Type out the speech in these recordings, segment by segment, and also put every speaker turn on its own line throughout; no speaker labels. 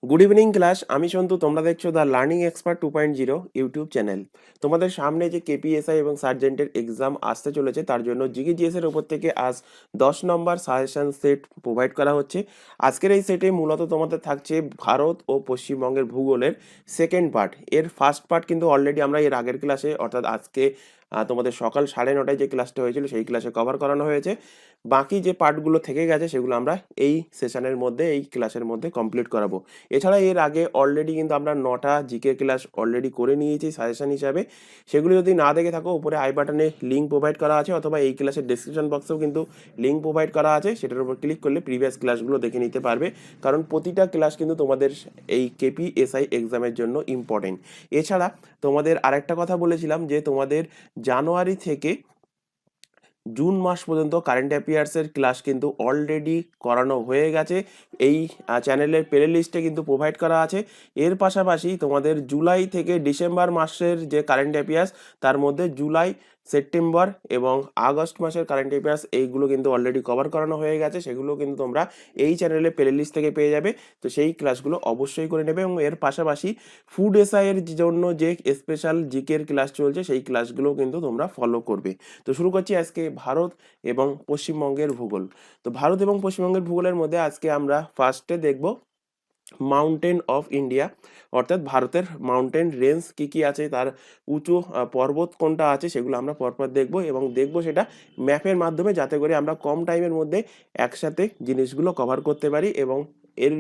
Good evening class, আমি সন্তু। তোমরা দেখছো the learning expert 2.0 YouTube channel. তোমাদের সামনে যে কেপিএসআই এবং সার্জেন্টের এক্সাম আসতে চলেছে, তার জন্য জিকেজিএস এর উপর থেকে আজ 10 নম্বর সাজেশন সেট প্রোভাইড করা হচ্ছে। আজকের এই সেটে মূলত তোমাদের থাকছে ভারত ও পশ্চিমবঙ্গের ভূগোলের সেকেন্ড পার্ট। এর ফার্স্ট পার্ট কিন্তু অলরেডি আমরা এর আগের ক্লাসে, অর্থাৎ আজকে তোমাদের সকাল 9:30টায় যে ক্লাসটা হয়েছিল সেই ক্লাসে কভার করানো হয়েছে। বাকি যে পার্টগুলো থেকে গেছে সেগুলো আমরা এই সেশনের মধ্যে, এই ক্লাসের মধ্যে কমপ্লিট করাবো। এছাড়া এর আগে অলরেডি কিন্তু আমরা 9টা জিকে ক্লাস অলরেডি করে নিয়েছি সাজেশন হিসাবে। সেগুলো যদি না দেখে থাকো, উপরে আই বাটনে লিঙ্ক প্রোভাইড করা আছে, অথবা এই ক্লাসের ডেসক্রিপশন বক্সেও কিন্তু লিঙ্ক প্রোভাইড করা আছে। সেটার উপর ক্লিক করলে প্রিভিয়াস ক্লাসগুলো দেখে নিতে পারবে, কারণ প্রতিটা ক্লাস কিন্তু তোমাদের এই কেপিএসআই এক্সামের জন্য ইম্পর্টেন্ট। এছাড়া তোমাদের আরেকটা কথা বলেছিলাম যে তোমাদের জানুয়ারি থেকে জুন মাস পর্যন্ত কারেন্ট অ্যাফেয়ার্সের ক্লাস কিন্তু অলরেডি করানো হয়ে গেছে। এই চ্যানেলের প্লে লিস্টে কিন্তু প্রোভাইড করা আছে। এর পাশাপাশি তোমাদের জুলাই থেকে ডিসেম্বর মাসের যে কারেন্ট অ্যাফেয়ার্স, তার মধ্যে জুলাই, সেপ্টেম্বর এবং আগস্ট মাসের কারেন্ট অ্যাফেয়ার্স এইগুলো কিন্তু অলরেডি কভার করানো হয়ে গেছে। সেগুলো কিন্তু তোমরা এই চ্যানেলের প্লে লিস্ট থেকে পেয়ে যাবে। তো সেই ক্লাসগুলো অবশ্যই করে নেবে। এবং এর পাশাপাশি ফুড এসআই এর জন্য যে স্পেশাল জিকের ক্লাস চলছে, সেই ক্লাসগুলো কিন্তু তোমরা ফলো করবে। তো শুরু করছি আজকে ভারত এবং পশ্চিমবঙ্গের ভূগোল। তো ভারত এবং পশ্চিমবঙ্গের ভূগোলের মধ্যে আজকে আমরা ফার্স্টে দেখব মাউন্টেন অফ ইন্ডিয়া, অর্থাৎ ভারতের মাউন্টেন রেঞ্জ কি কি আছে, তার উঁচু পর্বত কোনটা আছে, সেগুলো আমরা পরপর দেখব। এবং দেখব সেটা ম্যাপের মাধ্যমে, যাতে করে আমরা কম টাইমের মধ্যে একসাথে জিনিসগুলো কভার করতে পারি। এবং এর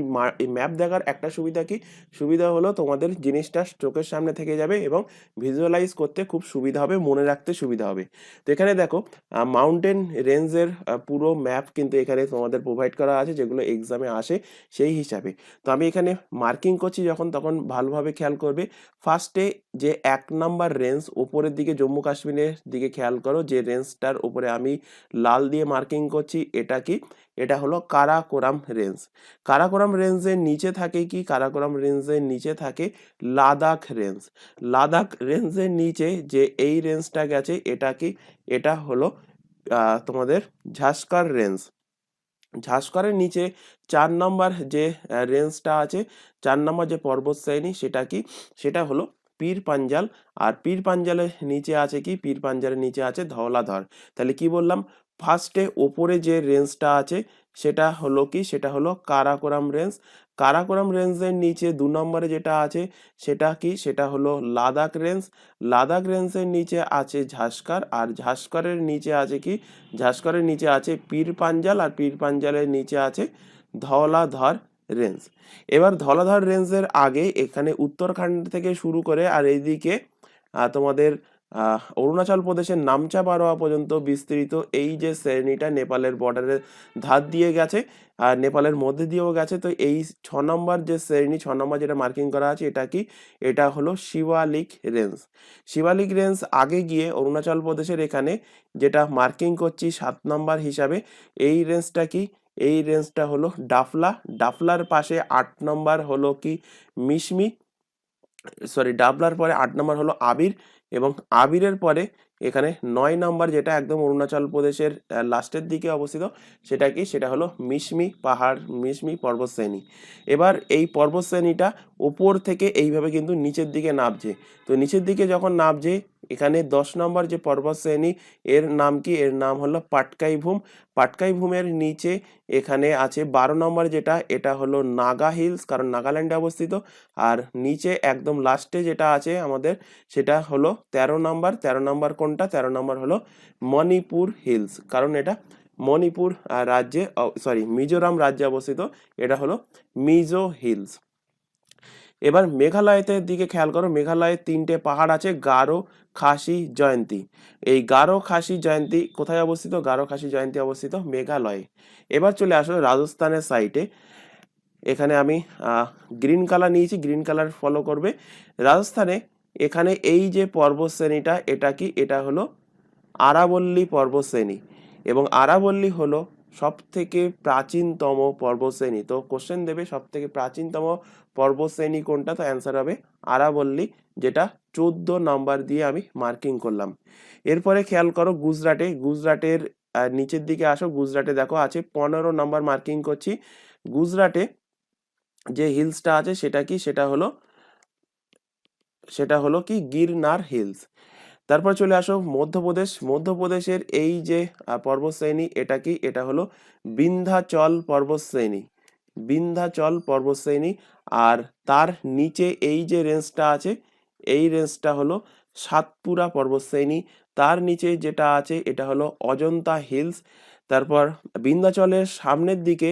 ম্যাপ দেখার একটা সুবিধা কি, সুবিধা হলো তোমাদের জিনিসটা চোখের সামনে থেকে যাবে এবং ভিজুয়ালাইজ করতে খুব সুবিধা হবে, মনে রাখতে সুবিধা হবে। তো এখানে দেখো মাউন্টেন রেঞ্জের পুরো ম্যাপ কিন্তু এখানে তোমাদের প্রোভাইড করা আছে, যেগুলো এক্সামে আসে সেই হিসাবে। তো আমি এখানে মার্কিং করছি যখন, তখন ভালোভাবে খেয়াল করবে। ফার্স্টে যে 1 নাম্বার রেঞ্জ উপরের দিকে, জম্মু কাশ্মীরের দিকে খেয়াল করো, যে রেঞ্জটার উপরে আমি লাল দিয়ে মার্কিং করছি, এটা কি, এটা হলো কারাকোরাম রেঞ্জ। কারাকোরাম রেঞ্জের নিচে থাকে কি, কারাকোরাম রেঞ্জের নিচে থাকে লাদাখ রেঞ্জ। লাদাখ রেঞ্জের নিচে যে এই রেঞ্জটা গেছে, এটা কি, এটা হলো তোমাদের ঝাস্কার রেঞ্জ। ঝাস্কারের নিচে 4 নম্বর যে রেঞ্জটা আছে, 4 নম্বর যে পর্বত শ্রেণী, সেটা কি, সেটা হলো পীর পাঞ্জাল। আর পীর পাঞ্জালের নিচে আছে কি, পীর পাঞ্জালের নিচে আছে ধওলাধর। তাহলে কি বললাম, ফার্স্টে ওপরে যে রেঞ্জটা আছে সেটা হলো কি, সেটা হলো কারাকোরাম রেঞ্জ। কারাকোরাম রেঞ্জের নিচে 2 নম্বরে যেটা আছে সেটা কি, সেটা হলো লাদাখ রেঞ্জ। লাদাখ রেঞ্জের নিচে আছে ঝাস্কার, আর ঝাস্কারের নিচে আছে কি, ঝাস্কারের নিচে আছে পীর পাঞ্জাল, আর পীর পাঞ্জালের নিচে আছে ধওলাধর রেঞ্জ। এবার ধওলাধর রেঞ্জের আগে এখানে উত্তরাখণ্ড থেকে শুরু করে আর এইদিকে তোমাদের অরুণাচল প্রদেশের নামচা পারোয়া পর্যন্ত বিস্তৃত এই যে শ্রেণীটা নেপালের বর্ডারের ধার দিয়ে গেছে, আর নেপালের মধ্যে দিয়েও গেছে। তো এই 6 নম্বর যে শ্রেণী, 6 নম্বর যেটা মার্কিং করা আছে, এটা কি, এটা হলো শিবালিক রেঞ্জ। শিবালিক রেঞ্জ আগে গিয়ে অরুণাচল প্রদেশের এখানে যেটা মার্কিং করছি 7 নম্বর হিসাবে, এই রেঞ্জটা কি, এই রেঞ্জটা হলো ডাফলা। ডাফলার পাশে 8 নম্বর হলো কি মিশমি, সরি, ডাবলার পরে 8 নম্বর হলো আবির, এবং আবিরের পরে এখানে 9 নম্বর, যেটা একদম অরুণাচল প্রদেশের লাস্টের দিকে অবস্থিত, সেটা কি, সেটা হলো মিশমি পাহাড়, মিশমি পর্বতশ্রেণী। এবার এই পর্বতশ্রেণীটা ওপর থেকে এইভাবে কিন্তু নিচের দিকে নামছে। তো নিচের দিকে যখন নামছে, এখানে 10 নম্বর যে পর্বতশ্রেণী, এর নাম কি, এর নাম হলো পাটকাই ভূম। পাটকাই ভূমের নিচে এখানে আছে 12 নম্বর, যেটা, এটা হলো নাগা হিলস, কারণ নাগাল্যান্ডে অবস্থিত। আর নিচে একদম লাস্টে যেটা আছে আমাদের, সেটা হলো 13 নম্বর। 13 নম্বর কোনটা, 13 নম্বর হলো মণিপুর হিলস, কারণ এটা মণিপুর রাজ্যে, সরি, মিজোরাম রাজ্যে অবস্থিত। এটা হলো মিজো হিলস। এবার মেঘালয়ের দিকে খেয়াল করো, মেঘালয়ে 3টে পাহাড় আছে, গারো, খাসি, জয়ন্তী। এই গারো, খাসি, জয়ন্তী কোথায় অবস্থিত, গারো, খাসি, জয়ন্তী অবস্থিত মেঘালয়ে। এবার চলে আসো রাজস্থানের সাইটে। এখানে আমি গ্রিন কালার নিয়েছি, গ্রিন কালার ফলো করবে। রাজস্থানে এখানে এই যে পর্বতশ্রেণীটা, এটা কি, এটা হলো আরাবল্লী পর্বতশ্রেণী। এবং আরাবল্লী হলো সব থেকে প্রাচীনতম পর্বতশ্রেণী। তো কোশ্চেন দেবে সব থেকে প্রাচীনতম পর্বতশ্রেণী কোনটা, তো অ্যান্সার হবে আরাবল্লী, যেটা 14 নম্বর দিয়ে আমি মার্কিং করলাম। এরপরে খেয়াল করো গুজরাটে, গুজরাটের নিচের দিকে আসো। গুজরাটে দেখো আছে 15 নম্বর মার্কিং করছি। গুজরাটে যে হিলসটা আছে সেটা কি, সেটা হলো কি গিরনার হিলস। তারপর চলে আসো মধ্যপ্রদেশ। মধ্যপ্রদেশের এই যে পর্বতশ্রেণী, এটা কি, এটা হলো বিন্ধ্যাচল পর্বতশ্রেণী, বিন্ধ্যাচল পর্বতশ্রেণী। আর তার নিচে এই যে রেঞ্জটা আছে, এই রেঞ্জটা হলো সাতপুরা পর্বতশ্রেণী। তার নিচে যেটা আছে এটা হলো অজন্তা হিলস। তারপর বিন্ধ্যাচলের সামনের দিকে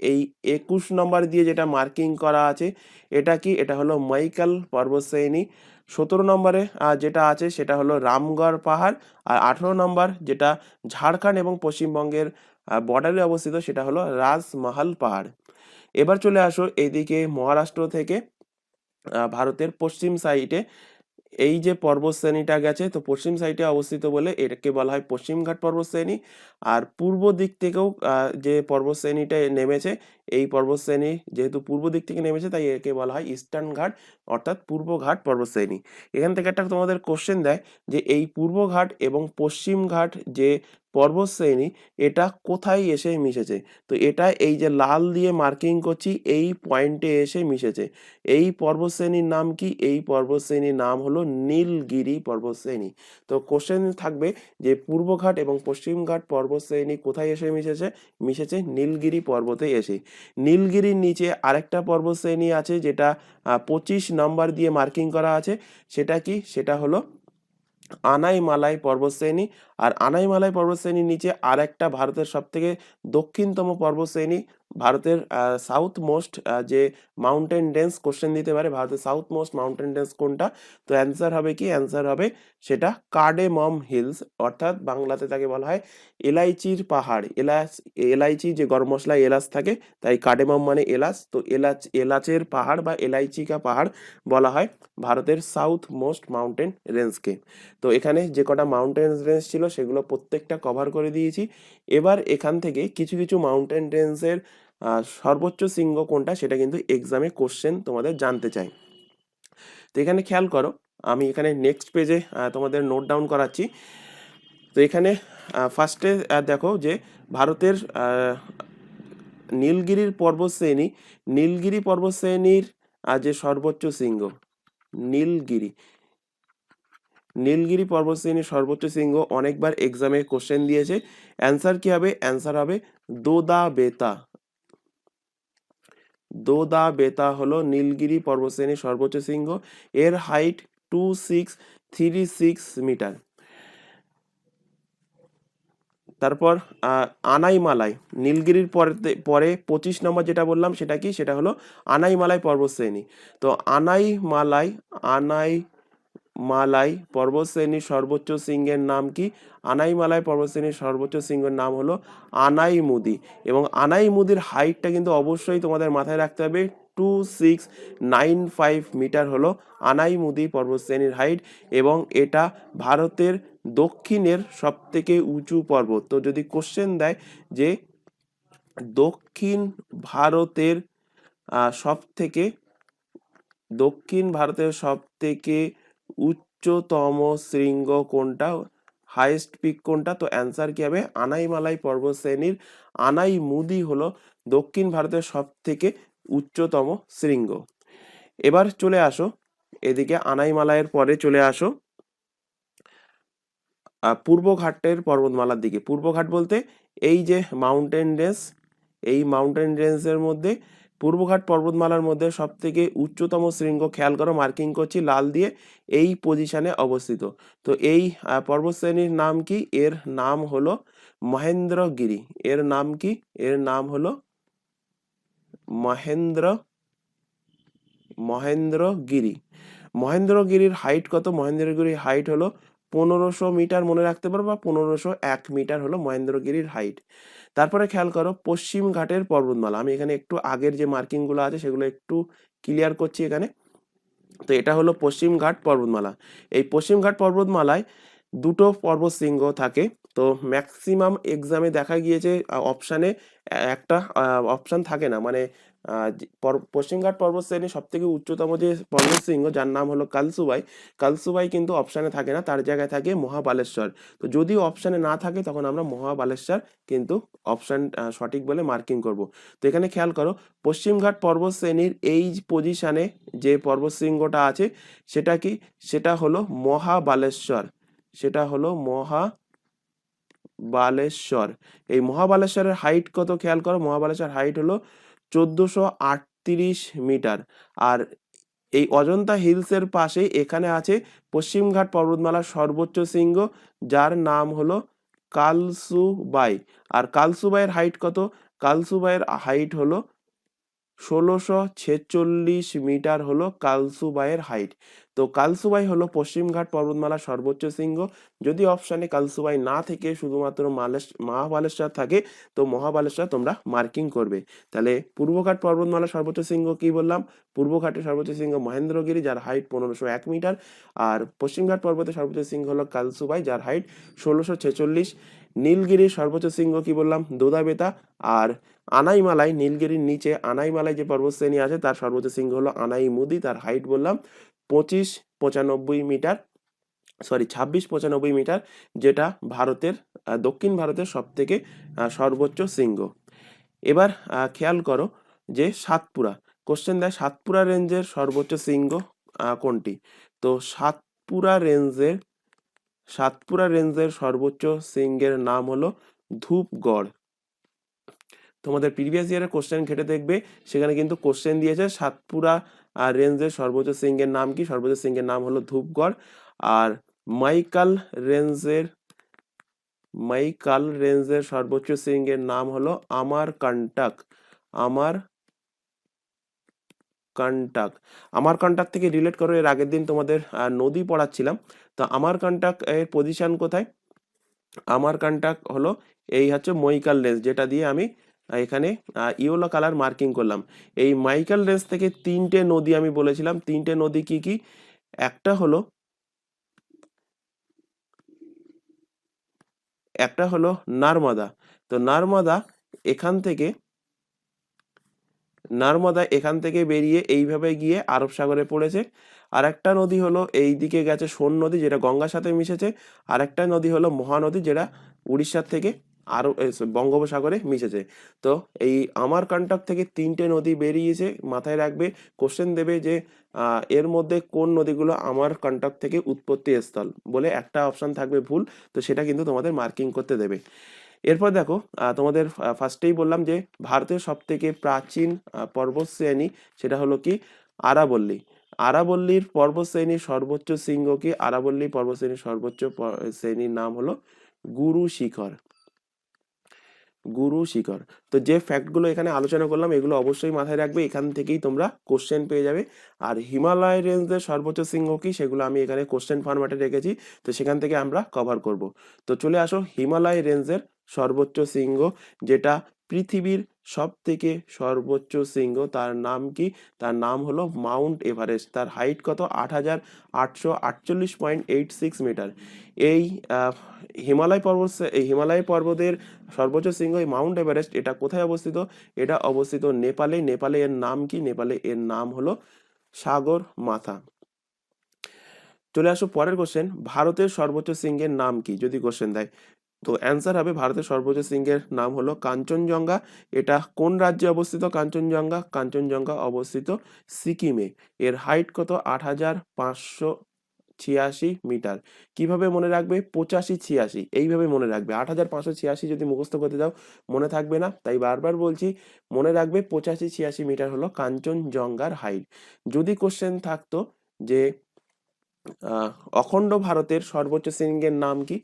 এই 21 নম্বর দিয়ে যেটা মার্কিং করা আছে, এটা কি, এটা হলো মাইকেল পর্বতশ্রেণী। 17 নম্বরে যেটা আছে সেটা হলো রামগড় পাহাড়। আর 18 নম্বর যেটা ঝাড়খণ্ড এবং পশ্চিমবঙ্গের বর্ডারে অবস্থিত, সেটা হলো রাজমহল পাহাড়। এবার চলে আসো এইদিকে মহারাষ্ট্র থেকে ভারতের পশ্চিম সাইডে এই যে পর্বতশ্রেণীটা গেছে, তো পশ্চিম সাইডে অবস্থিত বলে এটাকে বলা হয় পশ্চিমঘাট পর্বতশ্রেণী। আর পূর্ব দিক থেকেও যে পর্বতশ্রেণীটা নেমেছে, এই পর্বতশ্রেণী যেহেতু পূর্ব দিক থেকে নেমেছে তাই একে বলা হয় ইস্টার্ন ঘাট, অর্থাৎ পূর্বঘাট পর্বতশ্রেণী। এখান থেকে একটা তোমাদের কোশ্চেন দেয় যে এই পূর্বঘাট এবং পশ্চিম ঘাট যে পর্বতশ্রেণী, এটা কোথায় এসে মিশেছে। তো এটা এই যে লাল দিয়ে মার্কিং করছি, এই পয়েন্টে এসে মিশেছে। এই পর্বতশ্রেণীর নাম কি, এই পর্বতশ্রেণীর নাম হলো নীলগিরি পর্বতশ্রেণী। তো কোশ্চেন থাকবে যে পূর্বঘাট এবং পশ্চিমঘাট পর্বতশ্রেণী কোথায় এসে মিশেছে, মিশেছে নীলগিরি পর্বতে এসে। নীলগিরির নিচে আরেকটা পর্বতশ্রেণী আছে যেটা 25 নম্বর দিয়ে মার্কিং করা আছে, সেটা কি, সেটা হলো আনাইমালাই পর্বতশ্রেণী। আর আনাইমালাই পর্বতশ্রেণীর নিচে আরেকটা ভারতের সবথেকে দক্ষিণতম পর্বতশ্রেণী, ভারতের সাউথ মোস্ট যে মাউন্টেন রেঞ্জ কোশ্চেন দিতে পারে, ভারতের সাউথ মোস্ট মাউন্টেন রেঞ্জ কোনটা। তো অ্যান্সার হবে কি, অ্যান্সার হবে সেটা কার্ডেমম হিলস, অর্থাৎ বাংলাতে তাকে বলা হয় এলাইচির পাহাড়। এলাইচি যে গরম মশলায় এলাচ থাকে, তাই কার্ডেমম মানে এলাচ, তো এলাচের পাহাড় বা এলাইচিকা পাহাড় বলা হয় ভারতের সাউথ মোস্ট মাউন্টেন রেঞ্জকে। তো এখানে যে কটা মাউন্টেন রেঞ্জ ছিল সেগুলো প্রত্যেকটা কভার করে দিয়েছি। এবার এখান থেকে কিছু কিছু মাউন্টেন রেঞ্জের সর্বোচ্চ শৃঙ্গ কোনটা সেটা কিন্তু এক্সামে কোশ্চেন তোমাদের জানতে চাই। তো এখানে খেয়াল করো, আমি এখানে নেক্সট পেজে তোমাদের নোট ডাউন করাচ্ছি। তো এখানে ফার্স্টে দেখো যে ভারতের নীলগিরির পর্বতশ্রেণী, নীলগিরি পর্বতশ্রেণীর যে সর্বোচ্চ শৃঙ্গ নীলগিরি, নীলগিরি পর্বতশ্রেণীর সর্বোচ্চ শৃঙ্গ অনেকবার এক্সামে কোশ্চেন দিয়েছে। অ্যান্সার কি হবে, অ্যান্সার হবে দোদা বেতা। দোদা বেতা হলো নীলগিরি পর্বতশ্রেণীর সর্বোচ্চ শৃঙ্গ। এর হাইট 2636 মিটার। তারপর আনাইমালাই, নীলগিরির পরে 25 নম্বর যেটা বললাম সেটা কি, সেটা হলো আনাইমালাই পর্বতশ্রেণী। তো আনাইমালাই পর্বতশ্রেণীর সর্বোচ্চ শৃঙ্গের নাম কি, আনাইমালাই পর্বতশ্রেণীর সর্বোচ্চ শৃঙ্গের নাম হলো আনাইমুদি। এবং আনাইমুদির হাইটটা কিন্তু অবশ্যই তোমাদের মাথায় রাখতে হবে, 2695 মিটার হলো আনাইমুদি পর্বতশ্রেণীর হাইট। এবং এটা ভারতের দক্ষিণের সব থেকে উঁচু পর্বত। তো যদি কোশ্চেন দেয় যে দক্ষিণ ভারতের সব থেকে দক্ষিণ ভারতের সব থেকে উচ্চতম শৃঙ্গ কোনটা, হাইয়েস্ট পিক কোনটা, তো অ্যান্সার কি হবে, আনাইমালাই পর্বতশ্রেণীর আনাইমুদি হলো দক্ষিণ ভারতের সব থেকে উচ্চতম শৃঙ্গ। এবার চলে আসো এদিকে, আনাইমালাইয়ের পরে চলে আসো পূর্বঘাটের পর্বতমালার দিকে। পূর্বঘাট বলতে এই যে মাউন্টেন রেঞ্জ, এই মাউন্টেন রেঞ্জের মধ্যে পূর্বঘাট পর্বতমালার মধ্যে সব থেকে উচ্চতম শৃঙ্গ, খেয়াল করো মার্কিং করছি লাল দিয়ে, এই পজিশনে অবস্থিত। তো এই পর্বতশ্রেণীর নাম কি, এর নাম হলো মহেন্দ্রগিরি। এর নাম কি, এর নাম হলো মহেন্দ্রগিরি। মহেন্দ্রগিরির হাইট কত, মহেন্দ্রগিরির হাইট হলো 1500 মিটার, মনে রাখতে পারো, বা 1501 মিটার হলো মহেন্দ্রগিরির হাইট। তারপরে খেয়াল করো পশ্চিম ঘাটের পর্বতমালা, আমি এখানে একটু আগের যে মার্কিং গুলো আছে সেগুলো একটু ক্লিয়ার করছি এখানে। তো এটা হলো পশ্চিম ঘাট পর্বতমালা। এই পশ্চিম ঘাট পর্বতমালায় দুটো পর্বত শৃঙ্গ থাকে। তো ম্যাক্সিমাম এক্সামে দেখা গিয়েছে অপশানে একটা অপশান থাকে না, মানে পশ্চিমঘাট পর্বতশ্রেণীর সব থেকে উচ্চতম যে পর্বতশৃঙ্গ যার নাম হলো কালসুবাই, কালসুবাই কিন্তু অপশানে থাকে না, তার জায়গায় থাকে মহাবালেশ্বর। তো যদি অপশানে না থাকে তখন আমরা মহাবালেশ্বর কিন্তু অপশান সঠিক বলে মার্কিং করব। তো এখানে খেয়াল করো, পশ্চিমঘাট পর্বতশ্রেণীর এই পজিশনে যে পর্বতশৃঙ্গটা আছে সেটা কি, সেটা হলো মহাবালেশ্বর, সেটা হলো মহাবালেশ্বর। এই মহাবালেশ্বরের হাইট কত খেয়াল করো, মহাবালেশ্বর হাইট হলো 1438 মিটার। আর এই অজন্তা হিলসের পাশে এখানে আছে পশ্চিমঘাট পর্বতমালার সর্বোচ্চ শৃঙ্গ যার নাম হলো কালসুবাই। আর কালসুবাইয়ের হাইট কত, কালসুবাইয়ের হাইট হলো 1646 মিটার হলো কালসুবাইয়ের হাইট। তো কালসুবাই হলো পশ্চিমঘাট পর্বতমালার সর্বোচ্চ শৃঙ্গ। যদি অপশানে কালসুবাই না থেকে শুধুমাত্র মহাবালেশ্বর থাকে তো মহাবালেশ্বর তোমরা মার্কিং করবে। তাহলে পূর্বঘাট পর্বতমালার সর্বোচ্চ শৃঙ্গ কি বললাম, পূর্বঘাটের সর্বোচ্চ শৃঙ্গ মহেন্দ্রগিরি যার হাইট 1501 মিটার। আর পশ্চিমঘাট পর্বতের সর্বোচ্চ শৃঙ্গ হলো কালসুবাই যার হাইট 1646। নীলগিরির সর্বোচ্চ শৃঙ্গ কি বললাম, দোদাবেতা। আর আনাইমালাই, নীলগিরির নিচে আনাইমালাই যে পর্বতশ্রেণী আছে তার সর্বোচ্চ শৃঙ্গ হলো আনাইমুদি, তার হাইট বললাম 2595 মিটার, সরি 2695 মিটার, যেটা ভারতের দক্ষিণ ভারতের সব থেকে সর্বোচ্চ শৃঙ্গ। এবার খেয়াল করো যে সাতপুরা, কোশ্চেন দেয় সাতপুরা রেঞ্জের সর্বোচ্চ শৃঙ্গ কোনটি। তো সাতপুরা রেঞ্জের সর্বোচ্চ শৃঙ্গের নাম হলো ধূপগড়। তোমাদের প্রিভিয়াস ইয়ারের কোশ্চেন ঘেটে দেখবে, সেখানে কিন্তু কোশ্চেন দিয়েছে সাতপুরা রেঞ্জের সর্বোচ্চ শৃঙ্গের নাম কি, সর্বোচ্চ শৃঙ্গের নাম হলো ধূপগড়। আর মাইকাল রেঞ্জের সর্বোচ্চ শৃঙ্গের নাম হলো আমারকান্টক। আমারকান্টক থেকে রিলেট করো, এর আগের দিন তোমাদের নদী পড়াচ্ছিলাম। তো আমারকান্টক এর পজিশন কোথায়, আমারকান্টক হলো এই হচ্ছে মৈকাল রেঞ্জ, যেটা দিয়ে আমি এখানে ইয়েলো কালার মার্কিং করলাম। এই মাইকাল রেঞ্জ থেকে তিনটে নদী আমি বলেছিলাম, তিনটে নদী কি কি, একটা হলো নর্মদা। তো নর্মদা এখান থেকে বেরিয়ে এইভাবে গিয়ে আরব সাগরে পড়েছে। আর একটা নদী হলো এই দিকে গেছে সোন নদী, যেটা গঙ্গার সাথে মিশেছে। আর একটা নদী হলো মহানদী, যেটা উড়িষ্যার থেকে আরো বঙ্গোপসাগরে মিশেছে। তো এই আমারকান্টক থেকে তিনটে নদী বেরিয়েছে, মাথায় রাখবে। কোশ্চেন দেবে যে এর মধ্যে কোন নদীগুলো আমারকান্টক থেকে উৎপত্তি স্থল বলে একটা অপশন থাকবে ভুল, তো সেটা কিন্তু তোমাদের মার্কিং করতে দেবে। এরপর দেখো, তোমাদের ফার্স্টেই বললাম যে ভারতের সব থেকে প্রাচীন পর্বতশ্রেণী সেটা হলো কি আরাবল্লী। আরাবল্লীর পর্বতশ্রেণীর সর্বোচ্চ শৃঙ্গ কি, আরাবল্লী পর্বতশ্রেণীর সর্বোচ্চ শ্রেণীর নাম হলো গুরু শিখর। তো যে ফ্যাক্টগুলো এখানে আলোচনা করলাম এগুলো অবশ্যই মাথায় রাখবে, এখান থেকেই তোমরা কোশ্চেন পেয়ে যাবে। আর হিমালয় রেঞ্জের সর্বোচ্চ শৃঙ্গ কি, সেগুলো আমি এখানে কোশ্চেন ফরম্যাটে রেখেছি, তো সেখান থেকে আমরা কভার করব। তো চলে আসো হিমালয় রেঞ্জের সর্বোচ্চ শৃঙ্গ, যেটা পৃথিবীর সব থেকে সর্বোচ্চ শৃঙ্গ, তার নাম কি, তার নাম হলো মাউন্ট এভারেস্ট। তার হাইট কত, 8848.86 মিটার। এই হিমালয় পর্বতের সর্বোচ্চ শৃঙ্গ এই মাউন্ট এভারেস্ট, এটা কোথায় অবস্থিত, এটা অবস্থিত নেপালে। নেপালে এর নাম কি, নেপালে এর নাম হলো সাগর মাথা। চলে আসো পরের কোশ্চেন, ভারতের সর্বোচ্চ শৃঙ্গের নাম কি যদি কোশ্চেন দেয়, তো অ্যান্সার হবে ভারতের সর্বোচ্চ শৃঙ্গের নাম হলো কাঞ্চনজঙ্ঘা। এটা কোন রাজ্যে অবস্থিত কাঞ্চনজঙ্ঘা অবস্থিত সিকিমে। এর হাইট কত, 8586 মিটার। কিভাবে মনে রাখবে, 8586 এইভাবে মনে রাখবে। 8586 যদি মুখস্থ করতে যাও মনে থাকবে না, তাই বারবার বলছি মনে রাখবে 8586 মিটার হলো কাঞ্চনজঙ্ঘার হাইট। যদি কোশ্চেন থাকতো যে অখণ্ড ভারতের সর্বোচ্চ শৃঙ্গের নাম কি,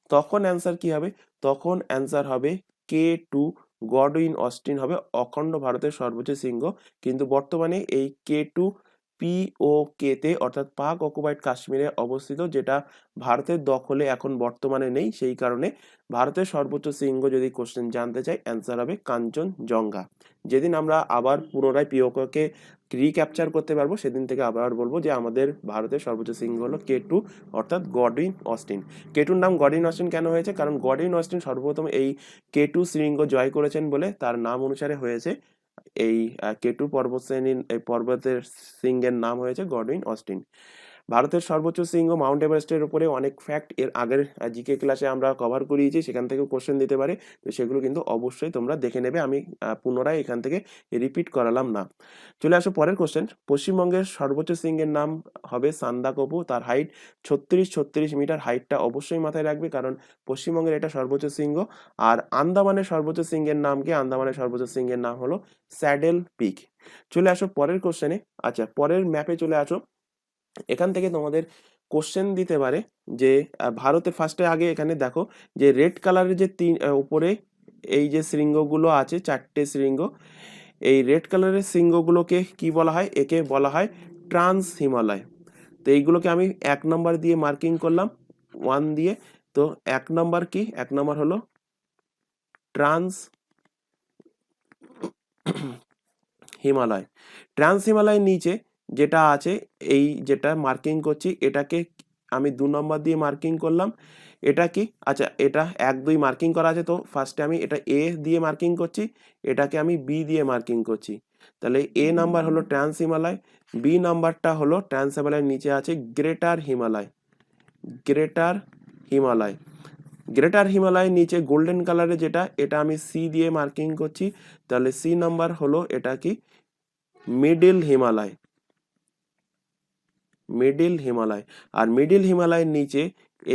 তখন অ্যান্সার কি হবে, তখন অ্যান্সার হবে K2 গডউইন অস্টিন হবে অখণ্ড ভারতের সর্বোচ্চ শৃঙ্গ। কিন্তু বর্তমানে এই K2 POK তে অর্থাৎ পাক অকুপাইড কাশ্মীরে অবস্থিত, যেটা ভারতের দখলে এখন বর্তমানে নেই। সেই কারণে ভারতের সর্বোচ্চ শৃঙ্গ যদি কোশ্চেন জানতে চাই অ্যান্সার হবে কাঞ্চনজঙ্ঘা। যেদিন আমরা আবার পুনরায় পিওকে রিক্যাপচার করতে পারবো সেদিন থেকে আবার বলবো যে আমাদের ভারতের সর্বোচ্চ শৃঙ্গ হলো K2 অর্থাৎ গডউইন অস্টিন। K2 নাম গডউইন অস্টিন কেন হয়েছে, কারণ গডউইন অস্টিন সর্বপ্রথম এই K2 শৃঙ্গ জয় করেছেন বলে তার নাম অনুসারে হয়েছে এই কেটু পর্বতশ্রেণীর এই পর্বতের শৃঙ্গের নাম হয়েছে গডউইন অস্টিন। ভারতের সর্বোচ্চ শৃঙ্গ মাউন্ট এভারেস্টের উপরে অনেক ফ্যাক্ট এর আগের জিকে ক্লাসে আমরা কভার করিয়েছি, সেখান থেকেও কোশ্চেন দিতে পারে। তো সেগুলো কিন্তু অবশ্যই তোমরা দেখে নেবে, আমি পুনরায় এখান থেকে রিপিট করালাম না। চলে আসো পরের কোশ্চেন। পশ্চিমবঙ্গের সর্বোচ্চ শৃঙ্গের নাম হবে সান্দাকফু, তার হাইট 36 মিটার। হাইটটা অবশ্যই মাথায় রাখবে, কারণ পশ্চিমবঙ্গের এটা সর্বোচ্চ শৃঙ্গ। আর আন্দামানের সর্বোচ্চ শৃঙ্গের নাম কি? আন্দামানের সর্বোচ্চ শৃঙ্গের নাম হলো স্যাডেল পিক। চলে আসো পরের কোশ্চেনে। আচ্ছা, পরের ম্যাপে চলে আসো। এখান থেকে তোমাদের কোশ্চেন দিতে পারে যে ভারতের ফার্স্টে আগে এখানে দেখো যে রেড কালারের যে উপরে এই যে শৃঙ্গগুলো আছে, 4টে শৃঙ্গ, এই রেড কালারের শৃঙ্গগুলোকে কি বলা হয়? একে বলা হয় ট্রান্স হিমালয়। তো এইগুলোকে আমি 1 নম্বর দিয়ে মার্কিং করলাম, 1 দিয়ে। তো 1 নম্বর কি? 1 নম্বর হলো ট্রান্স হিমালয়। ট্রান্স হিমালয়ের নিচে যেটা আছে, এই যেটা মার্কিং করছি, এটাকে আমি 2 নম্বর দিয়ে মার্কিং করলাম। এটা কি? আচ্ছা, এটা 1 2 মার্কিং করা আছে, তো ফার্স্টে আমি এটা এ দিয়ে মার্কিং করছি, এটাকে আমি বি দিয়ে মার্কিং করছি। তাহলে এ নাম্বার হলো ট্রান্স হিমালয়, বি নাম্বারটা হলো ট্রান্স হিমালয়ের নিচে আছে greater Himalaya. Greater Himalaya, greater হিমালয়ের নিচে গোল্ডেন কালারে যেটা, এটা আমি সি দিয়ে মার্কিং করছি। তাহলে সি নাম্বার হলো এটা কি? মিডিল হিমালয়। মিডিল হিমালয়। আর মিডিল হিমালয়ের নিচে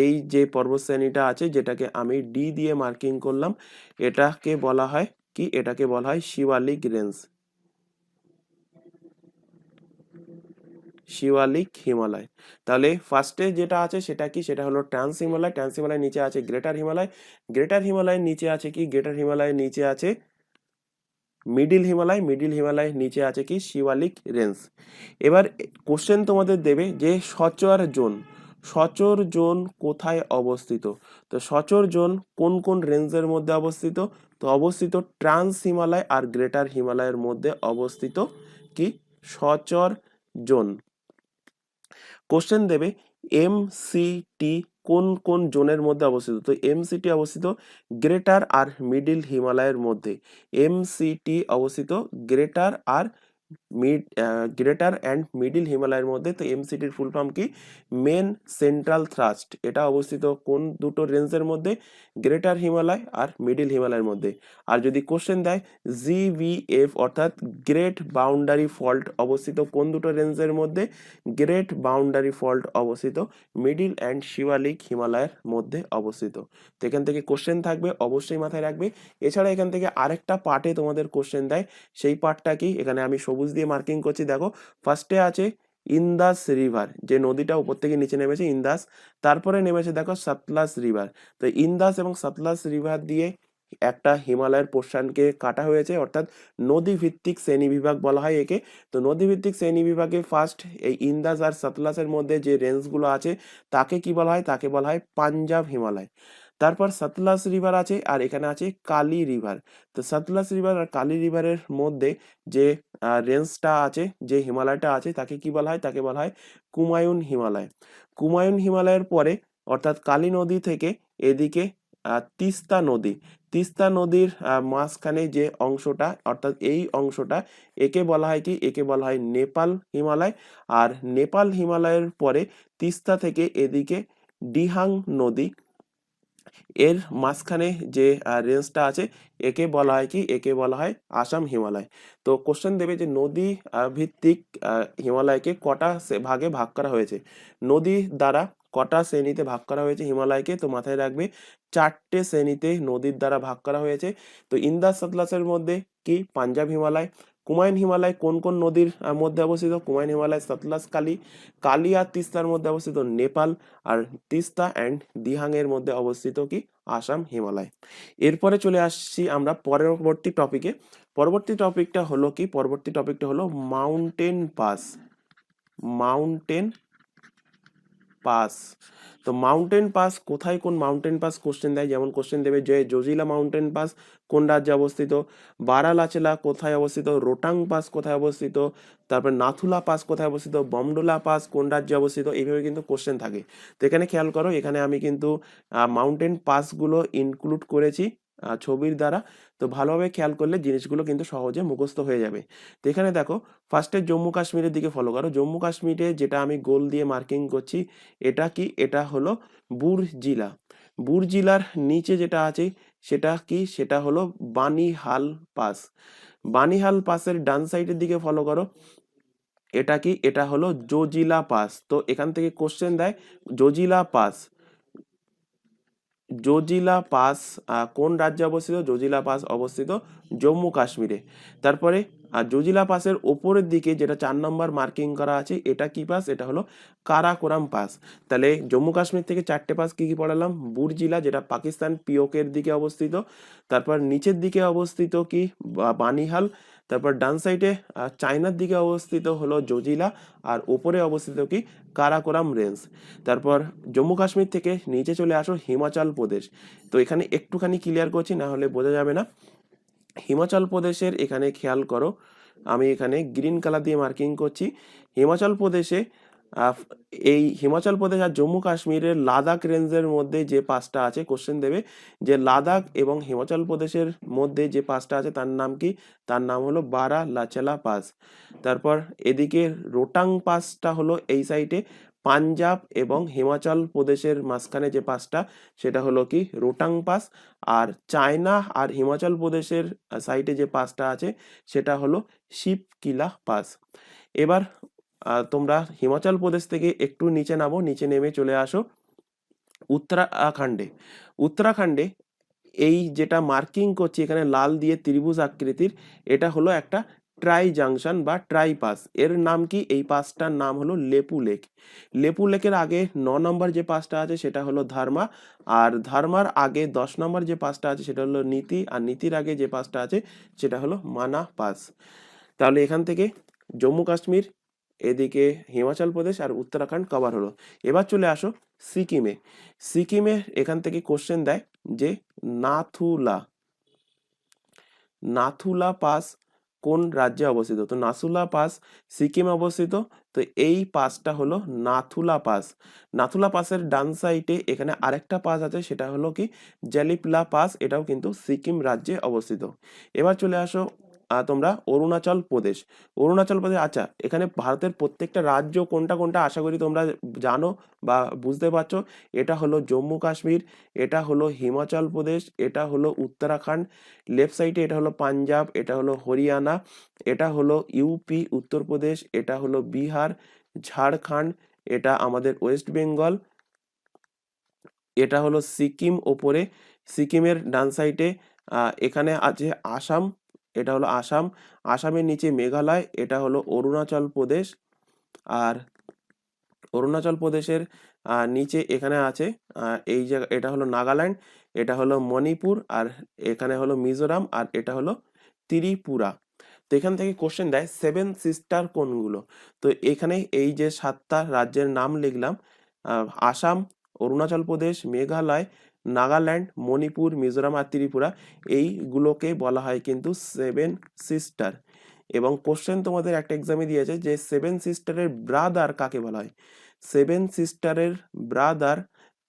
এই যে পর্বতশ্রেণীটা আছে, যেটাকে আমি ডি দিয়ে মার্কিং করলাম, এটাকে বলা হয় কি? এটাকে বলা হয় শিওয়ালিক রেঞ্জ। শিওয়ালিক হিমালয়। তাহলে ফার্স্টে যেটা আছে সেটা কি? সেটা হলো ট্রান্স হিমালয়। ট্রান্স হিমালয়ের নিচে আছে গ্রেটার হিমালয়। গ্রেটার হিমালয়ের নিচে আছে কি? গ্রেটার হিমালয়ের নিচে আছে মিডিল হিমালয়। মিডিল হিমালয়ের নিচে আছে কি? শিওয়ালিক রেঞ্জ। এবার কোশ্চেন তোমাদের দেবে যে সচর জোন, সচর জোন কোথায় অবস্থিত? তো সচর জোন কোন কোন রেঞ্জের মধ্যে অবস্থিত? তো অবস্থিত ট্রান্স হিমালয় আর গ্রেটার হিমালয়ের মধ্যে অবস্থিত কি? সচর জোন। কোশ্চেন দেবে এমসিটি কোন কোন জোনের মধ্যে অবস্থিত? তো এমসিটি অবস্থিত গ্রেটার আর মিডিল হিমালয়ের মধ্যে। এমসিটি অবস্থিত গ্রেটার আর গ্রেটার অ্যান্ড মিডিল হিমালয়ের মধ্যে। তো এমসিটির ফুল ফর্ম কি? Main central thrust. এটা অবস্থিত কোন দুটো রেঞ্জের মধ্যে? গ্রেটার হিমালয় আর মিডিল হিমালয়ের মধ্যে। আর যদি কোশ্চেন দেয় জিভিএফ অর্থাৎ গ্রেট বাউন্ডারি ফল্ট অবস্থিত কোন দুটো রেঞ্জের মধ্যে? গ্রেট বাউন্ডারি ফল্ট অবস্থিত মিডিল অ্যান্ড শিওয়ালিক হিমালয়ের মধ্যে অবস্থিত। তো এখান থেকে কোশ্চেন থাকবে, অবশ্যই মাথায় রাখবে। এছাড়া এখান থেকে আরেকটা পার্টে তোমাদের কোশ্চেন দেয়, সেই পার্টটা কি? এখানে আমি সবুজ দিয়ে মার্কিং করছি। দেখো ফার্স্টে আছে ইন্দাস রিভার, যে নদীটা উপর থেকে নিচে নেমেছে, ইন্দাস। তারপরে নেমেছে দেখো সতলাজ রিভার। তো ইন্দাস এবং সতলাজ রিভার দিয়ে একটা হিমালয়ের পোর্শনকে কাটা হয়েছে, অর্থাৎ নদী ভিত্তিক শ্রেণী বিভাগ বলা হয় একে। তো নদী ভিত্তিক শ্রেণী বিভাগে ফার্স্ট এই ইন্দাস আর সতলাজের মধ্যে যে রেঞ্জগুলো আছে তাকে কি বলা হয়? তাকে বলা হয় পাঞ্জাব হিমালয়। তারপর সতলাজ রিভার আছে, আর এখানে আছে কালী রিভার। তো সতলাজ রিভার আর কালী রিভারের মধ্যে যে রেঞ্জটা আছে, যে হিমালয়টা আছে, তাকে কি বলা হয়? তাকে বলা হয় কুমায়ুন হিমালয়। কুমায়ুন হিমালয়ের পরে অর্থাৎ কালী নদী থেকে এদিকে তিস্তা নদী। তিস্তা নদীর মাঝখানে যে অংশটা, অর্থাৎ এই অংশটা, একে বলা হয় কি? একে বলা হয় নেপাল হিমালয়। আর নেপাল হিমালয়ের পরে তিস্তা থেকে এদিকে ডিহাং নদী, এর মাঝখানে যে রেঞ্জটা আছে, একে বলা হয় কি? একে বলা হয় আসাম হিমালয়। তো কোশ্চেন দেবে যে নদী ভিত্তিক হিমালয়কে কটা ভাগে ভাগ করা হয়েছে? নদী দ্বারা কটা শ্রেণীতে ভাগ করা হয়েছে হিমালয়কে? তো মাথায় রাখবে 4টে শ্রেণীতে নদীর দ্বারা ভাগ করা হয়েছে। তো ইন্দাস সতলাজের মধ্যে কি? পাঞ্জাব হিমালয়। কুমায়ুন হিমালয় কোন কোন নদীর মধ্যে অবস্থিত? কুমায়ুন হিমালয়, সতলাজ, কালী। কালী আর তিস্তার মধ্যে অবস্থিত নেপাল। আর তিস্তা অ্যান্ড দিহাং এর মধ্যে অবস্থিত কি? আসাম হিমালয়। এরপরে চলে আসছি আমরা পরবর্তী টপিকে। পরবর্তী টপিকটা হলো কি? পরবর্তী টপিকটা হলো মাউন্টেন পাস। Mountain pass. তো মাউন্টেন পাস কোথায়? কোন মাউন্টেন পাস কোশ্চেন দেয়? যেমন কোশ্চেন দেবে যে জজিলা মাউন্টেন পাস কোন রাজ্যে অবস্থিত? বারালাচেলা কোথায় অবস্থিত? রোটাং পাস কোথায় অবস্থিত? তারপর নাথুলা পাস কোথায় অবস্থিত? বমডোলা পাস কোন রাজ্যে অবস্থিত? এইভাবে কিন্তু কোশ্চেন থাকে। তো এখানে খেয়াল করো, এখানে আমি কিন্তু মাউন্টেন পাসগুলো ইনক্লুড করেছি ছবির দ্বারা। তো ভালোভাবে খেয়াল করলে জিনিসগুলো কিন্তু সহজে মুখস্থ হয়ে যাবে। তো এখানে দেখো, ফার্স্টে জম্মু কাশ্মীরের দিকে ফলো করো। জম্মু কাশ্মীরে যেটা আমি গোল দিয়ে মার্কিং করছি, এটা কি? এটা হলো বুর জিলা। বুর জিলার নিচে যেটা আছে সেটা কি? সেটা হলো বানিহাল পাস। বানিহাল পাসের ডান সাইডের দিকে ফলো করো। এটা কি? এটা হলো জোজিলা পাস। তো এখান থেকে কোশ্চেন দেয়, জোজিলা পাস, জোজিলা পাস কোন রাজ্যে অবস্থিত? জোজিলা পাস অবস্থিত জম্মু কাশ্মীরে। তারপরে জোজিলা পাসের ওপরের দিকে যেটা 4 নম্বর মার্কিং করা আছে, এটা কি পাস? এটা হলো কারাকোরাম পাস। তাহলে জম্মু কাশ্মীর থেকে 4টে পাস কি কি পড়ালাম? বুরজিলা, যেটা পাকিস্তান পিওকের দিকে অবস্থিত। তারপর নিচের দিকে অবস্থিত কি? বানিহাল। তারপর ডান সাইডে চায়নার দিকে অবস্থিত হলো জোজিলা, আর ওপরে অবস্থিত কি? কারাকোরাম রেঞ্জ। তারপর জম্মু কাশ্মীর থেকে নিচে চলে আসো হিমাচল প্রদেশ। তো এখানে একটুখানি ক্লিয়ার করছি, না হলে বোঝা যাবে না। হিমাচল প্রদেশের এখানে খেয়াল করো, আমি এখানে গ্রিন কালার দিয়ে মার্কিং করছি। হিমাচল প্রদেশে আহ, এই হিমাচল প্রদেশ আর জম্মু কাশ্মীরের লাদাখ রেঞ্জের মধ্যে যে পাসটা আছে, কোশ্চেন দেবে যে লাদাখ এবং হিমাচল প্রদেশের মধ্যে যে পাসটা আছে তার নাম কি? তার নাম হলো বারা লাচেলা পাস। তারপর এদিকে রোটাং পাসটা হলো এই সাইডে পাঞ্জাব এবং হিমাচল প্রদেশের মাঝখানে যে পাসটা, সেটা হলো কি? রোটাং পাস। আর চায়না আর হিমাচল প্রদেশের সাইডে যে পাসটা আছে সেটা হলো শিবকিলা পাস। এবার তোমরা হিমাচল প্রদেশ থেকে একটু নিচে নামো, নিচে নেমে চলে আসো উত্তরাখণ্ডে। উত্তরাখণ্ডে এই যেটা মার্কিং করছি এখানে লাল দিয়ে ত্রিভুজ আকৃতির, এটা হলো একটা ট্রাই জাংশন বা ট্রাই পাস। এর নাম কি? এই পাসটার নাম হলো লেপু লেক। লেপু লেকের আগে 9 নম্বর যে পাসটা আছে সেটা হলো ধর্মা, আর ধর্মার আগে 10 নম্বর যে পাসটা আছে সেটা হলো নীতি, আর নীতির আগে যে পাসটা আছে সেটা হলো মানা পাস। তাহলে এখান থেকে জম্মু কাশ্মীর, এদিকে হিমাচল প্রদেশ আর উত্তরাখণ্ড কভার হলো। এবার চলে আসো সিকিমে। সিকিমে এখান থেকে কোশ্চেন দেয় যে নাথুলা, নাথুলা পাস কোন রাজ্যে অবস্থিত? তো নাথুলা পাস সিকিমে অবস্থিত। তো এই পাসটা হলো নাথুলা পাস। নাথুলা পাসের ডান সাইডে এখানে আরেকটা পাস আছে, সেটা হলো কি? জালিপলা পাস, এটাও কিন্তু সিকিম রাজ্যে অবস্থিত। এবার চলে আসো তোমরা অরুণাচল প্রদেশ। অরুণাচল প্রদেশ, আচ্ছা এখানে ভারতের প্রত্যেকটা রাজ্য কোনটা কোনটা আশা করি তোমরা জানো বা বুঝতে পারছো। এটা হলো জম্মু কাশ্মীর, এটা হলো হিমাচল প্রদেশ, এটা হলো উত্তরাখণ্ড, লেফট সাইডে এটা হলো পাঞ্জাব, এটা হলো হরিয়ানা, এটা হলো ইউপি উত্তরপ্রদেশ, এটা হলো বিহার, ঝাড়খণ্ড, এটা আমাদের ওয়েস্ট বেঙ্গল, এটা হলো সিকিম ওপরে। সিকিমের ডান সাইডে এখানে আছে আসাম, এটা হলো আসাম। আসামের নিচে মেঘালয়, এটা হলো অরুণাচল প্রদেশ। আর অরুণাচল প্রদেশের নিচে এখানে আছে এই জায়গা, এটা হলো নাগাল্যান্ড, এটা হলো মণিপুর, আর এখানে হলো মিজোরাম, আর এটা হলো ত্রিপুরা। তো এখান থেকে কোশ্চেন দেয় সেভেন সিস্টার কোনগুলো? তো এখানে এই যে 7টা রাজ্যের নাম লিখলাম, আসাম, অরুণাচল প্রদেশ, মেঘালয়, নাগাল্যান্ড, মণিপুর, মিজোরাম আর ত্রিপুরা, এইগুলোকে বলা হয় কিন্তু সেভেন সিস্টার। এবং কোশ্চেন তোমাদের একটা এক্সামে দিয়েছে যে সেভেন সিস্টারের ব্রাদার কাকে বলা হয়? সেভেন সিস্টারের ব্রাদার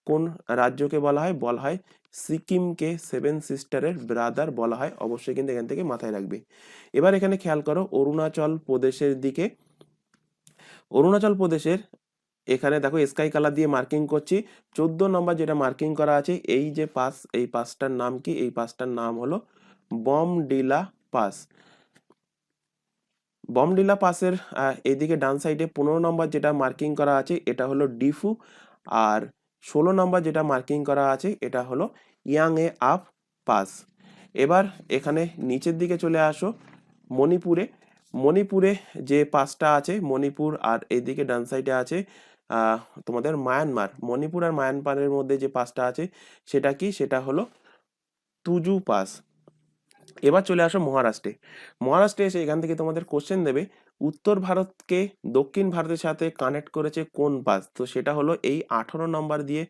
কোন রাজ্যকে বলা হয়? বলা হয় সিকিমকে সেভেন সিস্টারের ব্রাদার বলা হয়। অবশ্যই কিন্তু এখান থেকে মাথায় রাখবে। এবার এখানে খেয়াল করো অরুণাচল প্রদেশের দিকে। অরুণাচল প্রদেশের এখানে দেখো স্কাই কালার দিয়ে মার্কিং করছি। 14 নম্বর যেটা মার্কিং করা আছে, এই যে পাস, এই পাসটার নাম কি? এই পাসটার নাম হলো বমডিলা পাস। বমডিলা পাসের এইদিকে ডান সাইডে 15 নম্বর যেটা মার্কিং করা আছে এটা হলো ডিফু, আর 16 নম্বর যেটা মার্কিং করা আছে এটা হলো ইয়াংয়ে আপ পাস। এবার এখানে নিচের দিকে চলে আসো মণিপুরে। মণিপুরে যে পাসটা আছে মণিপুর, আর এইদিকে ডান সাইডে আছে তোমাদের মায়ানমার। মণিপুর আর মায়ানমারের মধ্যে যে পাসটা আছে সেটা কি? সেটা হলো তুজু পাস। এবার চলে আসো মহারাষ্ট্রে। মহারাষ্ট্রে এসে এখান থেকে তোমাদের কোশ্চেন দেবে উত্তর ভারতকে দক্ষিণ ভারতের সাথে কানেক্ট করেছে কোন পাস? তো সেটা হলো এই 18 নম্বর দিয়ে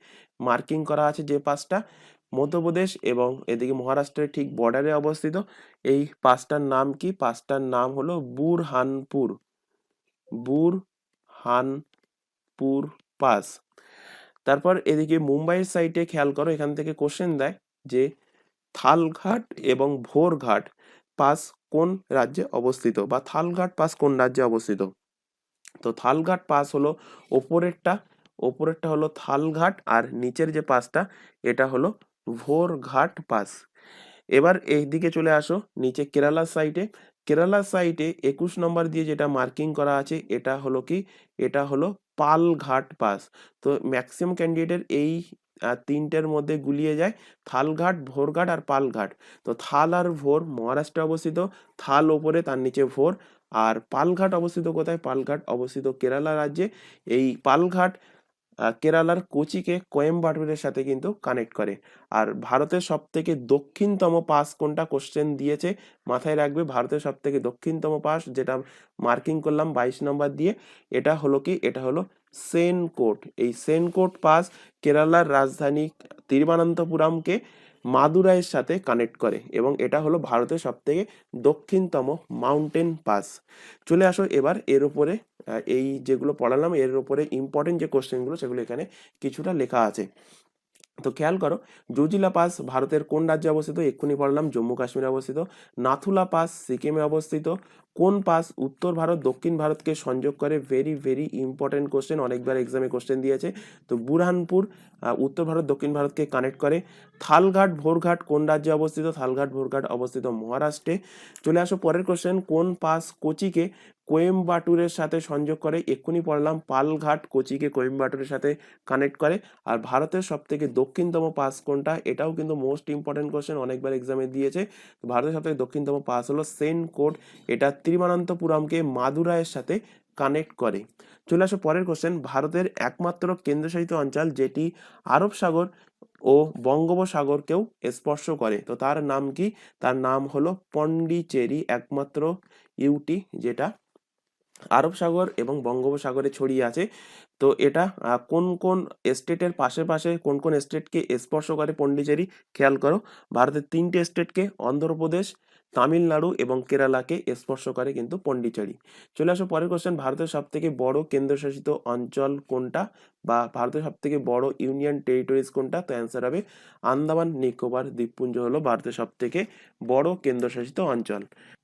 মার্কিং করা আছে যে পাসটা, মধ্যপ্রদেশ এবং এদিকে মহারাষ্ট্রের ঠিক বর্ডারে অবস্থিত। এই পাসটার নাম কি? পাসটার নাম হলো বুরহানপুর। বুরহানপুর পাস। তারপর এদিকে মুম্বাইয়ের সাইটে খেয়াল করো, এখান থেকে কোশ্চেন দেয় যে থালঘাট এবং ভোরঘাট পাস কোন রাজ্যে অবস্থিত, বা থালঘাট পাস কোন রাজ্যে অবস্থিত? তো থালঘাট পাস হলো ওপরেরটা, ওপরেরটা হলো থালঘাট, আর নিচের যে পাসটা এটা হলো ভোরঘাট পাস। এবার এই দিকে চলে আসো নিচে কেরালার সাইডে। কেরালার সাইডে 21 নম্বর দিয়ে যেটা মার্কিং করা আছে এটা হলো কি, এটা হলো পালঘাট পাস। তো ম্যাক্সিমাম ক্যান্ডিডেটের এই তিনটের মধ্যে গুলিয়ে যায়, থালঘাট, ভোরঘাট আর পালঘাট। তো থাল আর ভোর মহারাষ্ট্রে অবস্থিত, থাল ওপরে তার নিচে ভোর। আর পালঘাট অবস্থিত কোথায়? পালঘাট অবস্থিত কেরালা রাজ্যে। এই পালঘাট কেরালার কোচিকে কোয়েম্বাটুরের সাথে কিন্তু কানেক্ট করে। আর ভারতের সব থেকে দক্ষিণতম পাস কোনটা কোশ্চেন দিয়েছে, মাথায় রাখবে ভারতের সব থেকে দক্ষিণতম পাস যেটা মার্কিং করলাম 22 নম্বর দিয়ে, এটা হলো কি, এটা হলো সেনকোট। এই সেনকোট পাস কেরালার রাজধানী তিরুবনন্তপুরমকে মাদুরাইয়ের সাথে কানেক্ট করে, এবং এটা হলো ভারতের সব থেকে দক্ষিণতম মাউন্টেন পাস। চলে আসো এবার এর উপরে, এই যেগুলো পড়ালাম এর উপরে ইম্পর্টেন্ট যে কোশ্চেনগুলো সেগুলো এখানে কিছুটা লেখা আছে। তো খেয়াল করো, জুজিলা পাস ভারতের কোন রাজ্যে অবস্থিত? এক্ষুনি পড়লাম, জম্মু কাশ্মীরে অবস্থিত। নাথুলা পাস সিকিমে অবস্থিত। কোন পাস উত্তর ভারত দক্ষিণ ভারতকে সংযোগ করে? ভেরি ভেরি ইম্পর্টেন্ট কোশ্চেন, অনেকবার এক্সামে কোশ্চেন দিয়েছে। তো বুরহানপুর উত্তর ভারত দক্ষিণ ভারতকে কানেক্ট করে। থালঘাট ভোরঘাট কোন রাজ্যে অবস্থিত? থালঘাট ভোরঘাট অবস্থিত মহারাষ্ট্রে। চলে আসো পরের কোশ্চেন, কোন পাস কোচিকে কোয়েম্বাটুরের সাথে সংযোগ করে? এক্ষুনি পড়লাম, পালঘাট কোচিকে কোয়েম্বাটুরের সাথে কানেক্ট করে। আর ভারতের সব থেকে দক্ষিণতম পাস কোনটা? এটাও কিন্তু মোস্ট ইম্পর্টেন্ট কোশ্চেন, অনেকবার এক্সামে দিয়েছে। ভারতের সব থেকে দক্ষিণতম পাস হলো সেনকোট, এটা তিরুবনন্তপুরমকে মাদুরাইয়ের সাথে কানেক্ট করে। চলে আসো পরের কোশ্চেন, ভারতের একমাত্র কেন্দ্রশাসিত অঞ্চল যেটি আরব সাগর ও বঙ্গোপসাগরকেও স্পর্শ করে, তো তার নাম কি? তার নাম হলো পন্ডিচেরি, একমাত্র ইউটি যেটা আরব সাগর এবং বঙ্গোপসাগরে ছড়িয়ে আছে। তো এটা কোন কোন স্টেটের পাশে পাশে কোন কোন স্টেটকে স্পর্শ করে পন্ডিচেরি? খেয়াল করো, ভারতের 3টে স্টেটকে, অন্ধ্রপ্রদেশ, তামিলনাড়ু এবং কেরালাকে স্পর্শ করে কিন্তু পন্ডিচেরি। চলে আসো পরের কোশ্চেন, ভারতের সব থেকে বড় কেন্দ্রশাসিত অঞ্চল কোনটা, বা ভারতের সব থেকে বড় ইউনিয়ন টেরিটরিজ কোনটা? তো অ্যান্সার হবে আন্দামান নিকোবর দ্বীপপুঞ্জ হলো ভারতের সব থেকে বড় কেন্দ্রশাসিত অঞ্চল।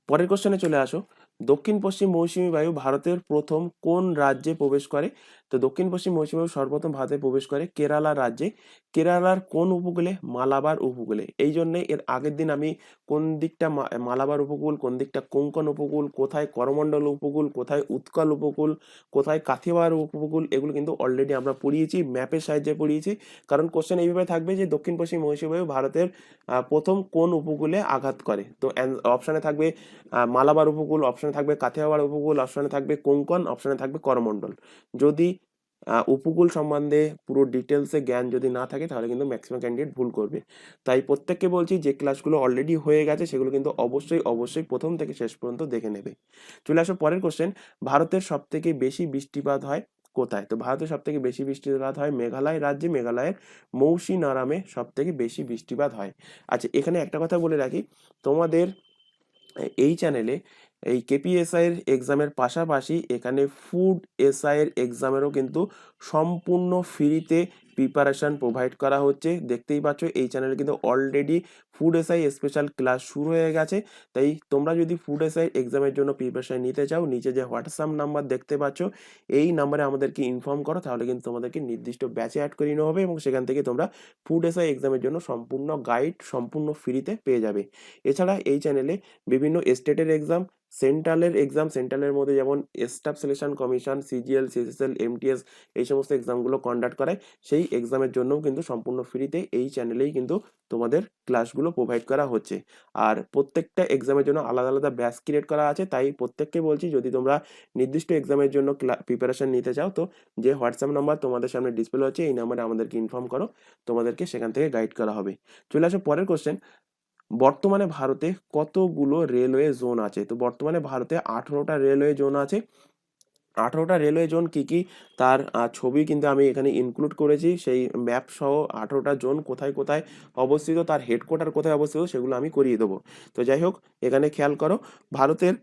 পরের কোশ্চেনে চলে আসো, দক্ষিণ পশ্চিম মৌসুমী বায়ু ভারতের প্রথম কোন রাজ্যে প্রবেশ করে? তো দক্ষিণ পশ্চিম মৌসুমী বায়ু সর্বপ্রথম ভারতে প্রবেশ করে কেরালা রাজ্যে। কেরালার কোন উপকূলে? মালাবার উপকূলে। এই জন্যে এর আগের দিন আমি কোন দিকটা মালাবার উপকূল, কোন দিকটা কোঙ্কণ উপকূল, কোথায় করমণ্ডল উপকূল, কোথায় উৎকল উপকূল, কোথায় কাথিয়াওয়াড় উপকূল, এগুলো কিন্তু অলরেডি আমরা পড়িয়েছি, ম্যাপের সাহায্যে পড়িয়েছি। কারণ কোশ্চেন এইভাবে থাকবে যে দক্ষিণ পশ্চিম মৌসুমী বায়ু ভারতের প্রথম কোন উপকূলে আঘাত করে। তো অপশানে থাকবে মালাবার উপকূল, অপশনে থাকবে কাথিয়াওয়াড় উপকূল, অপশনে থাকবে কোঙ্কণ, অপশনে থাকবে করমণ্ডল। যদি উপকূল সম্বন্ধে পুরো ডিটেলসে জ্ঞান যদি না থাকে তাহলে কিন্তু ম্যাক্সিমাম ক্যান্ডিডেট ভুল করবে। তাই প্রত্যেককে বলছি যে ক্লাসগুলো অলরেডি হয়ে গেছে সেগুলো কিন্তু অবশ্যই অবশ্যই প্রথম থেকে শেষ পর্যন্ত দেখে নেবে। চলে আসো পরের কোশ্চেন, ভারতের সব থেকে বেশি বৃষ্টিপাত হয় কোথায়? তো ভারতের সব থেকে বেশি বৃষ্টিপাত হয় মেঘালয় রাজ্যে, মেঘালয়ের মৌসিনরামে সব থেকে বেশি বৃষ্টিপাত হয়। আচ্ছা, এখানে একটা কথা বলে রাখি, তোমাদের এই চ্যানেলে এই কেপিএসআই এর এক্সামের পাশাপাশি এখানে ফুড এসআই এর এক্সামেরও কিন্তু সম্পূর্ণ ফ্রিতে প্রিপারেশন প্রোভাইড করা হচ্ছে। দেখতেই পাচ্ছ এই চ্যানেলে কিন্তু already food SI special class শুরু হয়ে গেছে। তাই তোমরা যদি ফুড এসআই এক্সামের জন্য প্রিপারেশন নিতে চাও, নিচে যে হোয়াটসঅ্যাপ নাম্বার দেখতে পাচ্ছ এই নাম্বারে আমাদেরকে ইনফর্ম করো, তাহলে কিন্তু তোমাদেরকে নির্দিষ্ট ব্যাচে অ্যাড করে নেওয়া হবে এবং সেখান থেকে তোমরা ফুড এসআই এক্সামের জন্য সম্পূর্ণ গাইড সম্পূর্ণ ফ্রিতে পেয়ে যাবে। এছাড়া এই চ্যানেলে বিভিন্ন স্টেটের এক্সাম, সেন্ট্রালের এক্সাম, সেন্ট্রালের মধ্যে যেমন staff selection commission, CGL, CSSL, MTS, এই সমস্ত এক্সামগুলো কন্ডাক্ট করায়, সেই এক্সামের জন্যও কিন্তু সম্পূর্ণ ফ্রিতে এই চ্যানেলেই কিন্তু তোমাদের ক্লাসগুলো প্রোভাইড করা হচ্ছে। আর প্রত্যেকটা এক্সামের জন্য আলাদা আলাদা ব্যাচ ক্রিয়েট করা আছে। তাই প্রত্যেককে বলছি, যদি তোমরা নির্দিষ্ট এক্সামের জন্য প্রিপারেশন নিতে চাও, তো যে হোয়াটসঅ্যাপ নাম্বার তোমাদের সামনে ডিসপ্লে হচ্ছে এই নাম্বারে আমাদেরকে ইনফর্ম করো, তোমাদেরকে সেখান থেকে গাইড করা হবে। চলে আসো পরের কোশ্চেন, বর্তমানে ভারতে কতগুলো রেলওয়ে জোন আছে? তো বর্তমানে ভারতে 18টা রেলওয়ে জোন আছে। 18টা রেলওয়ে জোন কি কি তার ছবি কিন্তু আমি এখানে ইনক্লুড করেছি, সেই ম্যাপ সহ 18টা জোন কোথায় কোথায় অবস্থিত, তার হেডকোয়ার্টার কোথায় অবস্থিত সেগুলো আমি করিয়ে দেবো। তো যাই হোক, এখানে খেয়াল করো, ভারতের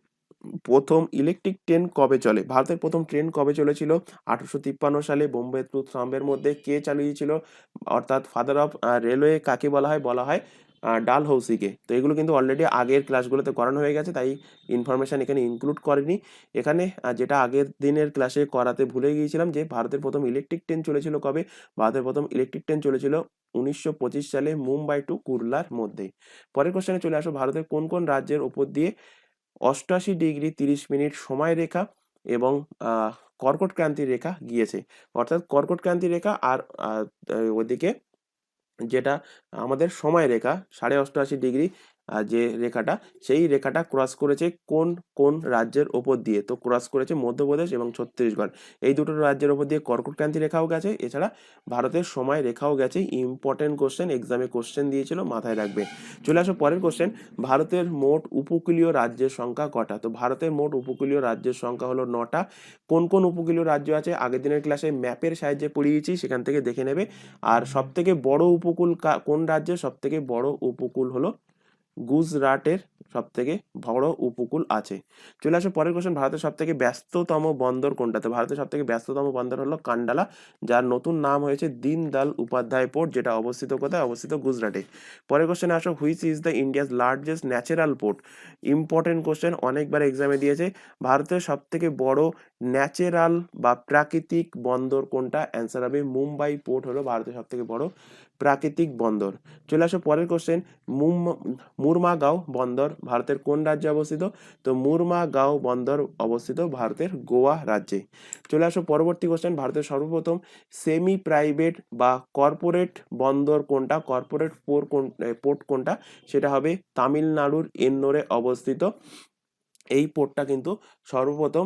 প্রথম ইলেকট্রিক ট্রেন কবে চলে? ভারতের প্রথম ট্রেন কবে চলেছিল? 1853 সালে। বোম্বে টু স্তম্ভের মধ্যে কে চালিয়েছিল? অর্থাৎ ফাদার অফ রেলওয়ে কাকে বলা হয়? বলা হয় ডালহৌসিকে। তো এগুলো কিন্তু অলরেডি আগের ক্লাসগুলোতে করানো হয়ে গেছে, তাই ইনফরমেশন এখানে ইনক্লুড করেনি। এখানে যেটা আগের দিনের ক্লাসে করাতে ভুলে গিয়েছিলাম, যে ভারতের প্রথম ইলেকট্রিক ট্রেন চলেছিল কবে। ভারতের প্রথম ইলেকট্রিক ট্রেন চলেছিল 1925 সালে মুম্বাই টু কুর্লার মধ্যে। পরের কোশ্চেনে চলে আসো, ভারতের কোন কোন রাজ্যের ওপর দিয়ে 88°30' সময় রেখা এবং কর্কট ক্রান্তি রেখা গিয়েছে। অর্থাৎ কর্কট ক্রান্তি রেখা আর ওদিকে যেটা আমাদের সময় রেখা 88.5° যে রেখাটা, সেই রেখাটা ক্রস করেছে কোন কোন রাজ্যের ওপর দিয়ে। তো ক্রস করেছে মধ্যপ্রদেশ এবং ছত্তিশগড়, এই দুটো রাজ্যের ওপর দিয়ে কর্কট ক্রান্তি রেখাও গেছে, এছাড়া ভারতের সময় রেখাও গেছে। ইম্পর্টেন্ট কোশ্চেন, এক্সামে কোশ্চেন দিয়েছিল, মাথায় রাখবে। চলে আসো পরের কোশ্চেন, ভারতের মোট উপকূলীয় রাজ্যের সংখ্যা কটা। তো ভারতের মোট উপকূলীয় রাজ্যের সংখ্যা হলো 9টা। কোন কোন উপকূলীয় রাজ্য আছে আগের দিনের ক্লাসে ম্যাপের সাহায্যে পড়িয়েছি, সেখান থেকে দেখে নেবে। আর সব থেকে বড় উপকূল কোন রাজ্যের সব থেকে বড় উপকূল হলো গুজরাটের, সব থেকে বড় উপকূল আছে। চলে আসো পরের কোশ্চেন, ভারতের সব থেকে ব্যস্ততম বন্দর কোনটা। তো ভারতের সব থেকে ব্যস্ততম বন্দর হলো কান্ডালা, যার নতুন নাম হয়েছে দীনদয়াল উপাধ্যায় পোর্ট, যেটা অবস্থিত কোথায়, অবস্থিত গুজরাটে। পরের কোশ্চেনে আসো, which is the India's largest natural port. Important question, অনেকবার এক্সামে দিয়েছে। ভারতের সব থেকে বড় ন্যাচারাল বা প্রাকৃতিক বন্দর কোনটা, অ্যান্সার হবে মুম্বাই পোর্ট হলো ভারতের সব থেকে বড় প্রাকৃতিক বন্দর। চলে আসো পরের কোশ্চেন, মুরমাগাঁও বন্দর ভারতের কোন রাজ্যে অবস্থিত। তো মুরমাগাঁও বন্দর অবস্থিত ভারতের গোয়া রাজ্যে। চলে আসো পরবর্তী কোশ্চেন, ভারতের সর্বপ্রথম সেমি প্রাইভেট বা কর্পোরেট বন্দর কোনটা, কর্পোরেট পোর্ট কোনটা, সেটা হবে তামিলনাড়ুর এন্নোরে অবস্থিত। এই পোর্টটা কিন্তু সর্বপ্রথম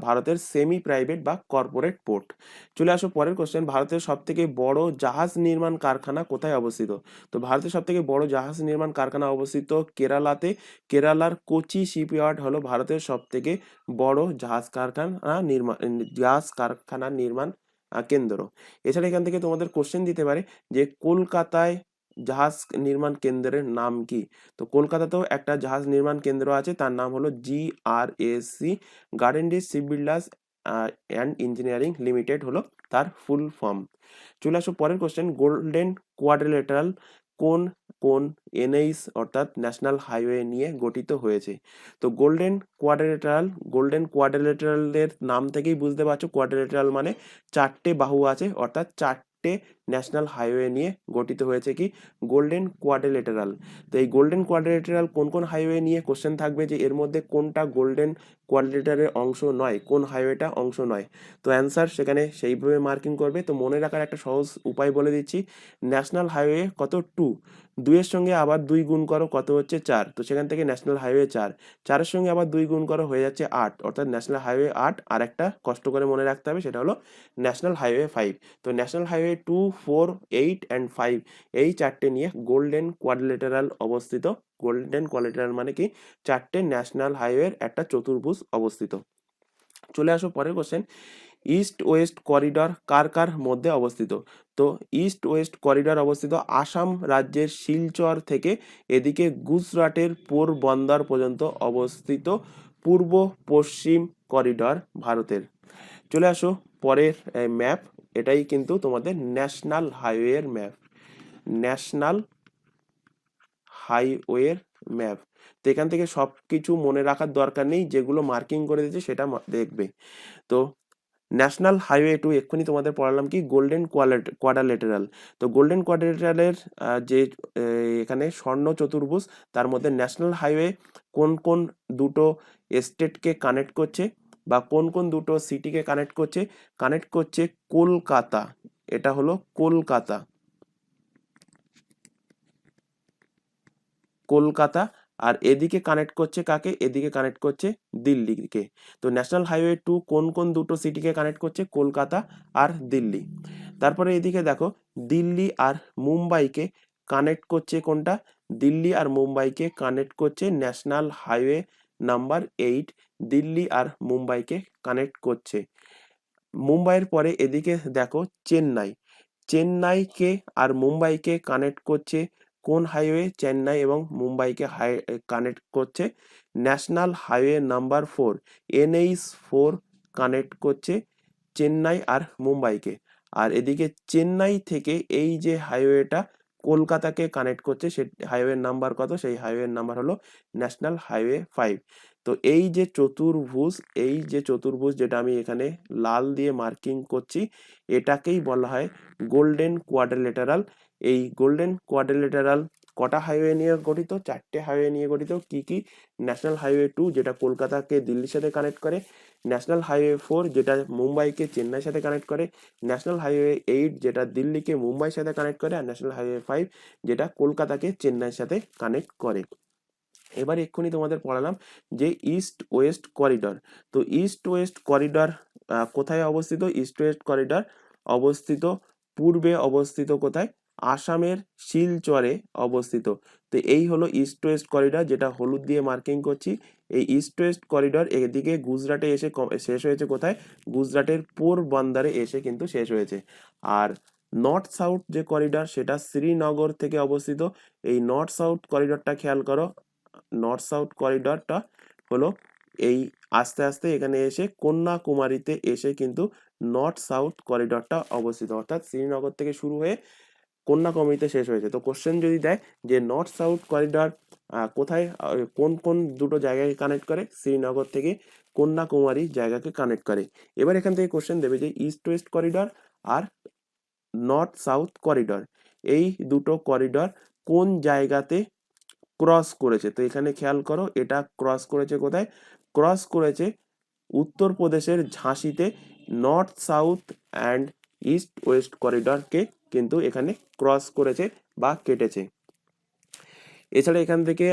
ভারতের সেমি প্রাইভেট বা কর্পোরেট পোর্ট। চলে আসো পরের কোশ্চেন, ভারতের সব থেকে বড় জাহাজ নির্মাণ কারখানা কোথায় অবস্থিত। তো ভারতের সব থেকে বড় জাহাজ নির্মাণ কারখানা অবস্থিত কেরালাতে। কেরালার কোচি শিপইয়ার্ড হলো ভারতের সব থেকে বড় জাহাজ কারখানা নির্মাণ কেন্দ্র। এছাড়া এখান থেকে তোমাদের কোশ্চেন দিতে পারে যে কলকাতায় জাহাজ নির্মাণ কেন্দ্রের নাম কি। তো কলকাতাতেও একটা জাহাজ নির্মাণ কেন্দ্র আছে, তার নাম হলো GRAC, Garden Reach ship builders and engineering limited হলো তার ফুল ফর্ম। চলে আসো পরের কোশ্চেন, গোল্ডেন কোয়াড্রিল্যাটারাল কোন কোন NH অর্থাৎ ন্যাশনাল হাইওয়ে নিয়ে গঠিত হয়েছে। তো গোল্ডেন কোয়াড্রিল্যাটারালের নাম থেকেই বুঝতে পারছো, কোয়াড্রিল্যাটারাল মানে চারটে বাহু আছে, অর্থাৎ চারটে ন্যাশনাল হাইওয়ে নিয়ে গঠিত হয়েছে কি গোল্ডেন কোয়াড্রিল্যাটারাল। তো এই গোল্ডেন কোয়াড্রিল্যাটারাল কোন কোন হাইওয়ে নিয়ে কোশ্চেন থাকবে, যে এর মধ্যে কোনটা গোল্ডেন কোয়াড্রিল্যাটারের অংশ নয়, কোন হাইওয়েটা অংশ নয়। তো অ্যান্সার সেখানে সেইভাবে মার্কিং করবে। তো মনে রাখার একটা সহজ উপায় বলে দিচ্ছি, ন্যাশনাল হাইওয়ে কত 2, 2-এর সঙ্গে আবার 2 গুণ করো কত হচ্ছে 4, তো সেখান থেকে ন্যাশনাল হাইওয়ে 4, 4-এর সঙ্গে আবার 2 গুণ করো হয়ে যাচ্ছে 8, অর্থাৎ ন্যাশনাল হাইওয়ে 8। আর একটা কষ্ট করে মনে রাখতে হবে, সেটা হলো ন্যাশনাল হাইওয়ে 5। তো ন্যাশনাল হাইওয়ে 2, 4, 8 অ্যান্ড 5, এই চারটে নিয়ে গোল্ডেন কোয়াড্রিল্যাটারাল অবস্থিত। গোল্ডেন কোয়াড্রিল্যাটারাল মানে কি, চারটে ন্যাশনাল হাইওয়ের একটা চতুর্ভুজ অবস্থিত। চলে আসো পরের কোশ্চেন, ইস্ট ওয়েস্ট করিডর কার কার মধ্যে অবস্থিত। তো ইস্ট ওয়েস্ট করিডর অবস্থিত আসাম রাজ্যের শিলচর থেকে এদিকে গুজরাটের পোরবন্দর পর্যন্ত অবস্থিত পূর্ব পশ্চিম করিডর ভারতের। চলে আসো পরের ম্যাপ, এটাই কিন্তু তোমাদের ন্যাশনাল হাইওয়ের ম্যাপ, ন্যাশনাল হাইওয়ের ম্যাপ। তো এখান থেকে সব কিছু মনে রাখার দরকার নেই, যেগুলো মার্কিং করে দিয়েছে সেটা দেখবে। তো ন্যাশনাল হাইওয়ে 2 এক্ষুনি তোমাদের পড়ালাম কি গোল্ডেন কোয়াড্রিল্যাটারাল। তো গোল্ডেন কোয়াড্রিল্যাটারালের যে এখানে স্বর্ণ চতুর্ভুজ, তার মধ্যে ন্যাশনাল হাইওয়ে কোন কোন দুটো স্টেটকে কানেক্ট করছে বা কোন কোন দুটো সিটিকে কানেক্ট করছে কলকাতা, এটা হলো কলকাতা, কলকাতা। আর এদিকে কানেক্ট করছে কাকে, এদিকে কানেক্ট করছে দিল্লিকে। তো ন্যাশনাল হাইওয়ে 2 কোন কোন দুটো সিটিকে কানেক্ট করছে, কলকাতা আর দিল্লি। তারপরে এদিকে দেখো, দিল্লি আর মুম্বাইকে কানেক্ট করছে কোনটা, দিল্লি আর মুম্বাইকে কানেক্ট করছে ন্যাশনাল হাইওয়ে নাম্বার 8, দিল্লি আর মুম্বাইকে কানেক্ট করছে। মুম্বাইয়ের পরে এদিকে দেখো চেন্নাই, চেন্নাইকে আর মুম্বাইকে কানেক্ট করছে কোন হাইওয়ে, চেন্নাই এবং মুম্বাইকে কানেক্ট করছে national highway number 4, NH4 connect করছে চেন্নাই আর মুম্বাইকে। আর এদিকে চেন্নাই থেকে এই যে হাইওয়েটা কলকাতাকে কানেক্ট করছে, সে হাইওয়ের নাম্বার কত? সেই হাইওয়ের নাম্বার হলো ন্যাশনাল হাইওয়ে 5। তো এই যে চতুর্ভুজ যেটা আমি এখানে লাল দিয়ে মার্কিং করছি, এটাকেই বলা হয় গোল্ডেন কোয়াড্রিল্যাটারাল। এই গোল্ডেন কোয়াড্রিল্যাটারাল কটা হাইওয়ে নিয়ে গঠিত? 4টে হাইওয়ে নিয়ে গঠিত। কি কি? ন্যাশনাল হাইওয়ে 2 যেটা কলকাতাকে দিল্লির সাথে কানেক্ট করে, ন্যাশনাল হাইওয়ে 4 যেটা মুম্বাইকে চেন্নাইয়ের সাথে কানেক্ট করে, ন্যাশনাল হাইওয়ে 8 যেটা দিল্লিকে মুম্বাইয়ের সাথে কানেক্ট করে, আর ন্যাশনাল হাইওয়ে 5 যেটা কলকাতাকে চেন্নাইয়ের সাথে কানেক্ট করে। এবার এক্ষুনি তোমাদের পড়ালাম যে ইস্ট ওয়েস্ট করিডর। তো ইস্ট ওয়েস্ট করিডর কোথায় অবস্থিত? ইস্ট ওয়েস্ট করিডর অবস্থিত পূর্বে অবস্থিত কোথায়? আসামের শিলচরে অবস্থিত। তো এই হলো ইস্ট ওয়েস্ট করিডর, যেটা হলুদ দিয়ে মার্কিং করছি। এই ইস্ট ওয়েস্ট করিডর এদিকে গুজরাটে এসে শেষ হয়েছে কোথায়? গুজরাটের পোরবন্দরে এসে কিন্তু শেষ হয়েছে। আর নর্থ সাউথ যে করিডর সেটা শ্রীনগর থেকে অবস্থিত। এই নর্থ সাউথ করিডরটা খেয়াল করো, নর্থ সাউথ করিডরটা হলো এই আস্তে আস্তে এখানে এসে কন্যাকুমারীতে এসে কিন্তু নর্থ সাউথ করিডরটা অবস্থিত, অর্থাৎ শ্রীনগর থেকে শুরু হয়ে কন্যাকুমারীতে শেষ হয়েছে। তো কোশ্চেন যদি দেয় যে নর্থ সাউথ করিডর কোথায়, কোন কোন দুটো জায়গাকে কানেক্ট করে? শ্রীনগর থেকে কন্যাকুমারী জায়গাকে কানেক্ট করে। এবার এখান থেকে কোশ্চেন দেবে যে ইস্ট ওয়েস্ট করিডর আর নর্থ সাউথ করিডর, এই দুটো করিডর কোন জায়গাতে ক্রস করেছে? তো এখানে খেয়াল করো, এটা ক্রস করেছে কোথায়? ক্রস করেছে উত্তরপ্রদেশের ঝাঁসিতে। North south and east west করিডরকে কিন্তু এখানে ক্রস করেছে বা কেটেছে। এছাড়া এখান থেকে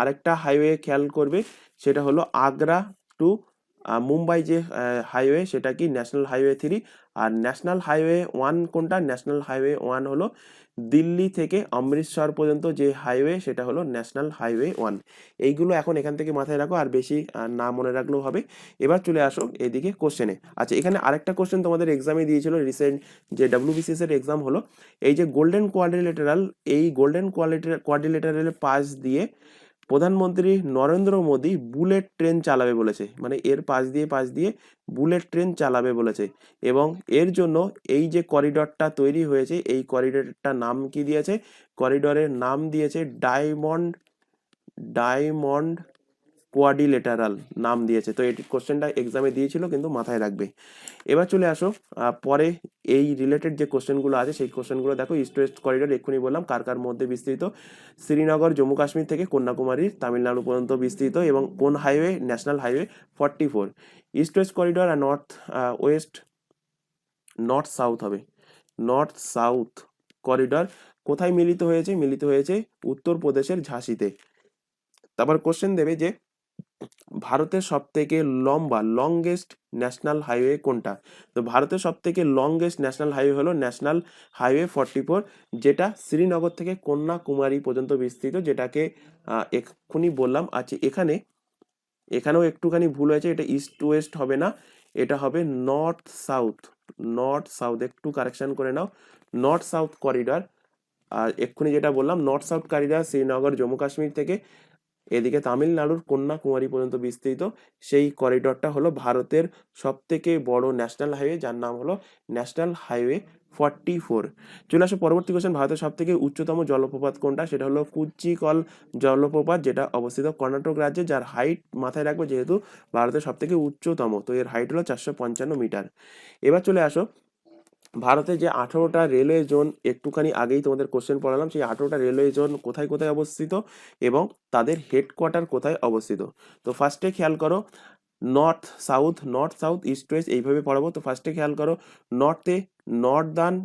আরেকটা হাইওয়ে খেয়াল করবে, সেটা হলো আগ্রা টু মুম্বাই যে হাইওয়ে, সেটা কি? National highway 3। আর ন্যাশনাল হাইওয়ে 1 কোনটা? ন্যাশনাল হাইওয়ে 1 হলো দিল্লি থেকে অমৃতসর পর্যন্ত যে হাইওয়ে, সেটা হলো ন্যাশনাল হাইওয়ে 1। এইগুলো এখন এখান থেকে মাথায় রাখো, আর বেশি না মনে রাখলেও হবে। এবার চলে আসো এদিকে কোশ্চেনে। আচ্ছা, এখানে আরেকটা কোশ্চেন তোমাদের এক্সামে দিয়েছিল, রিসেন্ট যে WBCS এর এক্সাম হলো। এই যে গোল্ডেন কোয়াড্রিল্যাটারাল, এই গোল্ডেন কোয়াড্রিল্যাটারালের পাশ দিয়ে প্রধানমন্ত্রী নরেন্দ্র মোদী বুলেট ট্রেন চালাবে বলেছে, মানে এর পাশ দিয়ে বুলেট ট্রেন চালাবে বলেছে। এবং এর জন্য এই যে করিডরটা তৈরি হয়েছে, এই করিডরটার নাম কি দিয়েছে? করিডরের নাম দিয়েছে ডায়মন্ড কোয়াড্রিল্যাটারাল নাম দিয়েছে। তো এই কোশ্চেনটা এক্সামে দিয়েছিল, কিন্তু মাথায় রাখবে। এবার চলে আসো পরে এই রিলেটেড যে কোশ্চেনগুলো আছে সেই কোশ্চেনগুলো দেখো। ইস্ট ওয়েস্ট করিডর এক্ষুনি বললাম কার কার মধ্যে বিস্তৃত, শ্রীনগর জম্মু কাশ্মীর থেকে কন্যাকুমারী তামিলনাড়ু পর্যন্ত বিস্তৃত, এবং কোন highway? National highway 44। East west corridor আর নর্থ সাউথ হবে। নর্থ সাউথ করিডর কোথায় মিলিত হয়েছে? মিলিত হয়েছে উত্তরপ্রদেশের ঝাঁসিতে। তারপর কোশ্চেন দেবে যে ভারতের সব থেকে লংগেস্ট ন্যাশনাল হাইওয়ে কোনটা? তো ভারতের সব থেকে লংগেস্ট ন্যাশনাল হাইওয়ে হলো ন্যাশনাল হাইওয়ে 44, যেটা শ্রীনগর থেকে কন্যাকুমারী পর্যন্ত বিস্তৃত, যেটাকে এক্ষুনি বললাম। আচ্ছা, এখানেও একটুখানি ভুল হয়েছে, এটা ইস্ট ওয়েস্ট হবে না, এটা হবে নর্থ সাউথ। একটু কারেকশন করে নাও, নর্থ সাউথ করিডর। আর এক্ষুনি যেটা বললাম, north south corridor Srinagar Jammu Kashmir থেকে এদিকে তামিলনাড়ুর কন্যাকুমারী পর্যন্ত বিস্তৃত, সেই করিডরটা হলো ভারতের সব থেকে বড় ন্যাশনাল হাইওয়ে, যার নাম হলো ন্যাশনাল হাইওয়ে 44। চলে আসো পরবর্তী কোশ্চেন, ভারতের সব থেকে উচ্চতম জলপ্রপাত কোনটা? সেটা হলো কুচিকল জলপ্রপাত, যেটা অবস্থিত কর্ণাটক রাজ্যে, যার হাইট মাথায় রাখবে, যেহেতু ভারতের সব থেকে উচ্চতম, তো এর হাইট হলো 455 মিটার। এবার চলে আসো ভারতে যে 18টা রেলওয়ে জোন, একটুখানি আগেই তোমাদের কোশ্চেন পড়ালাম, সেই 18টা রেলওয়ে জোন কোথায় কোথায় অবস্থিত এবং তাদের হেডকোয়ার্টার কোথায় অবস্থিত। তো ফার্স্টে খেয়াল করো নর্থ সাউথ ইস্ট ওয়েস্ট এইভাবে পড়াবো। তো ফার্স্টে খেয়াল করো নর্থে নর্দার্ন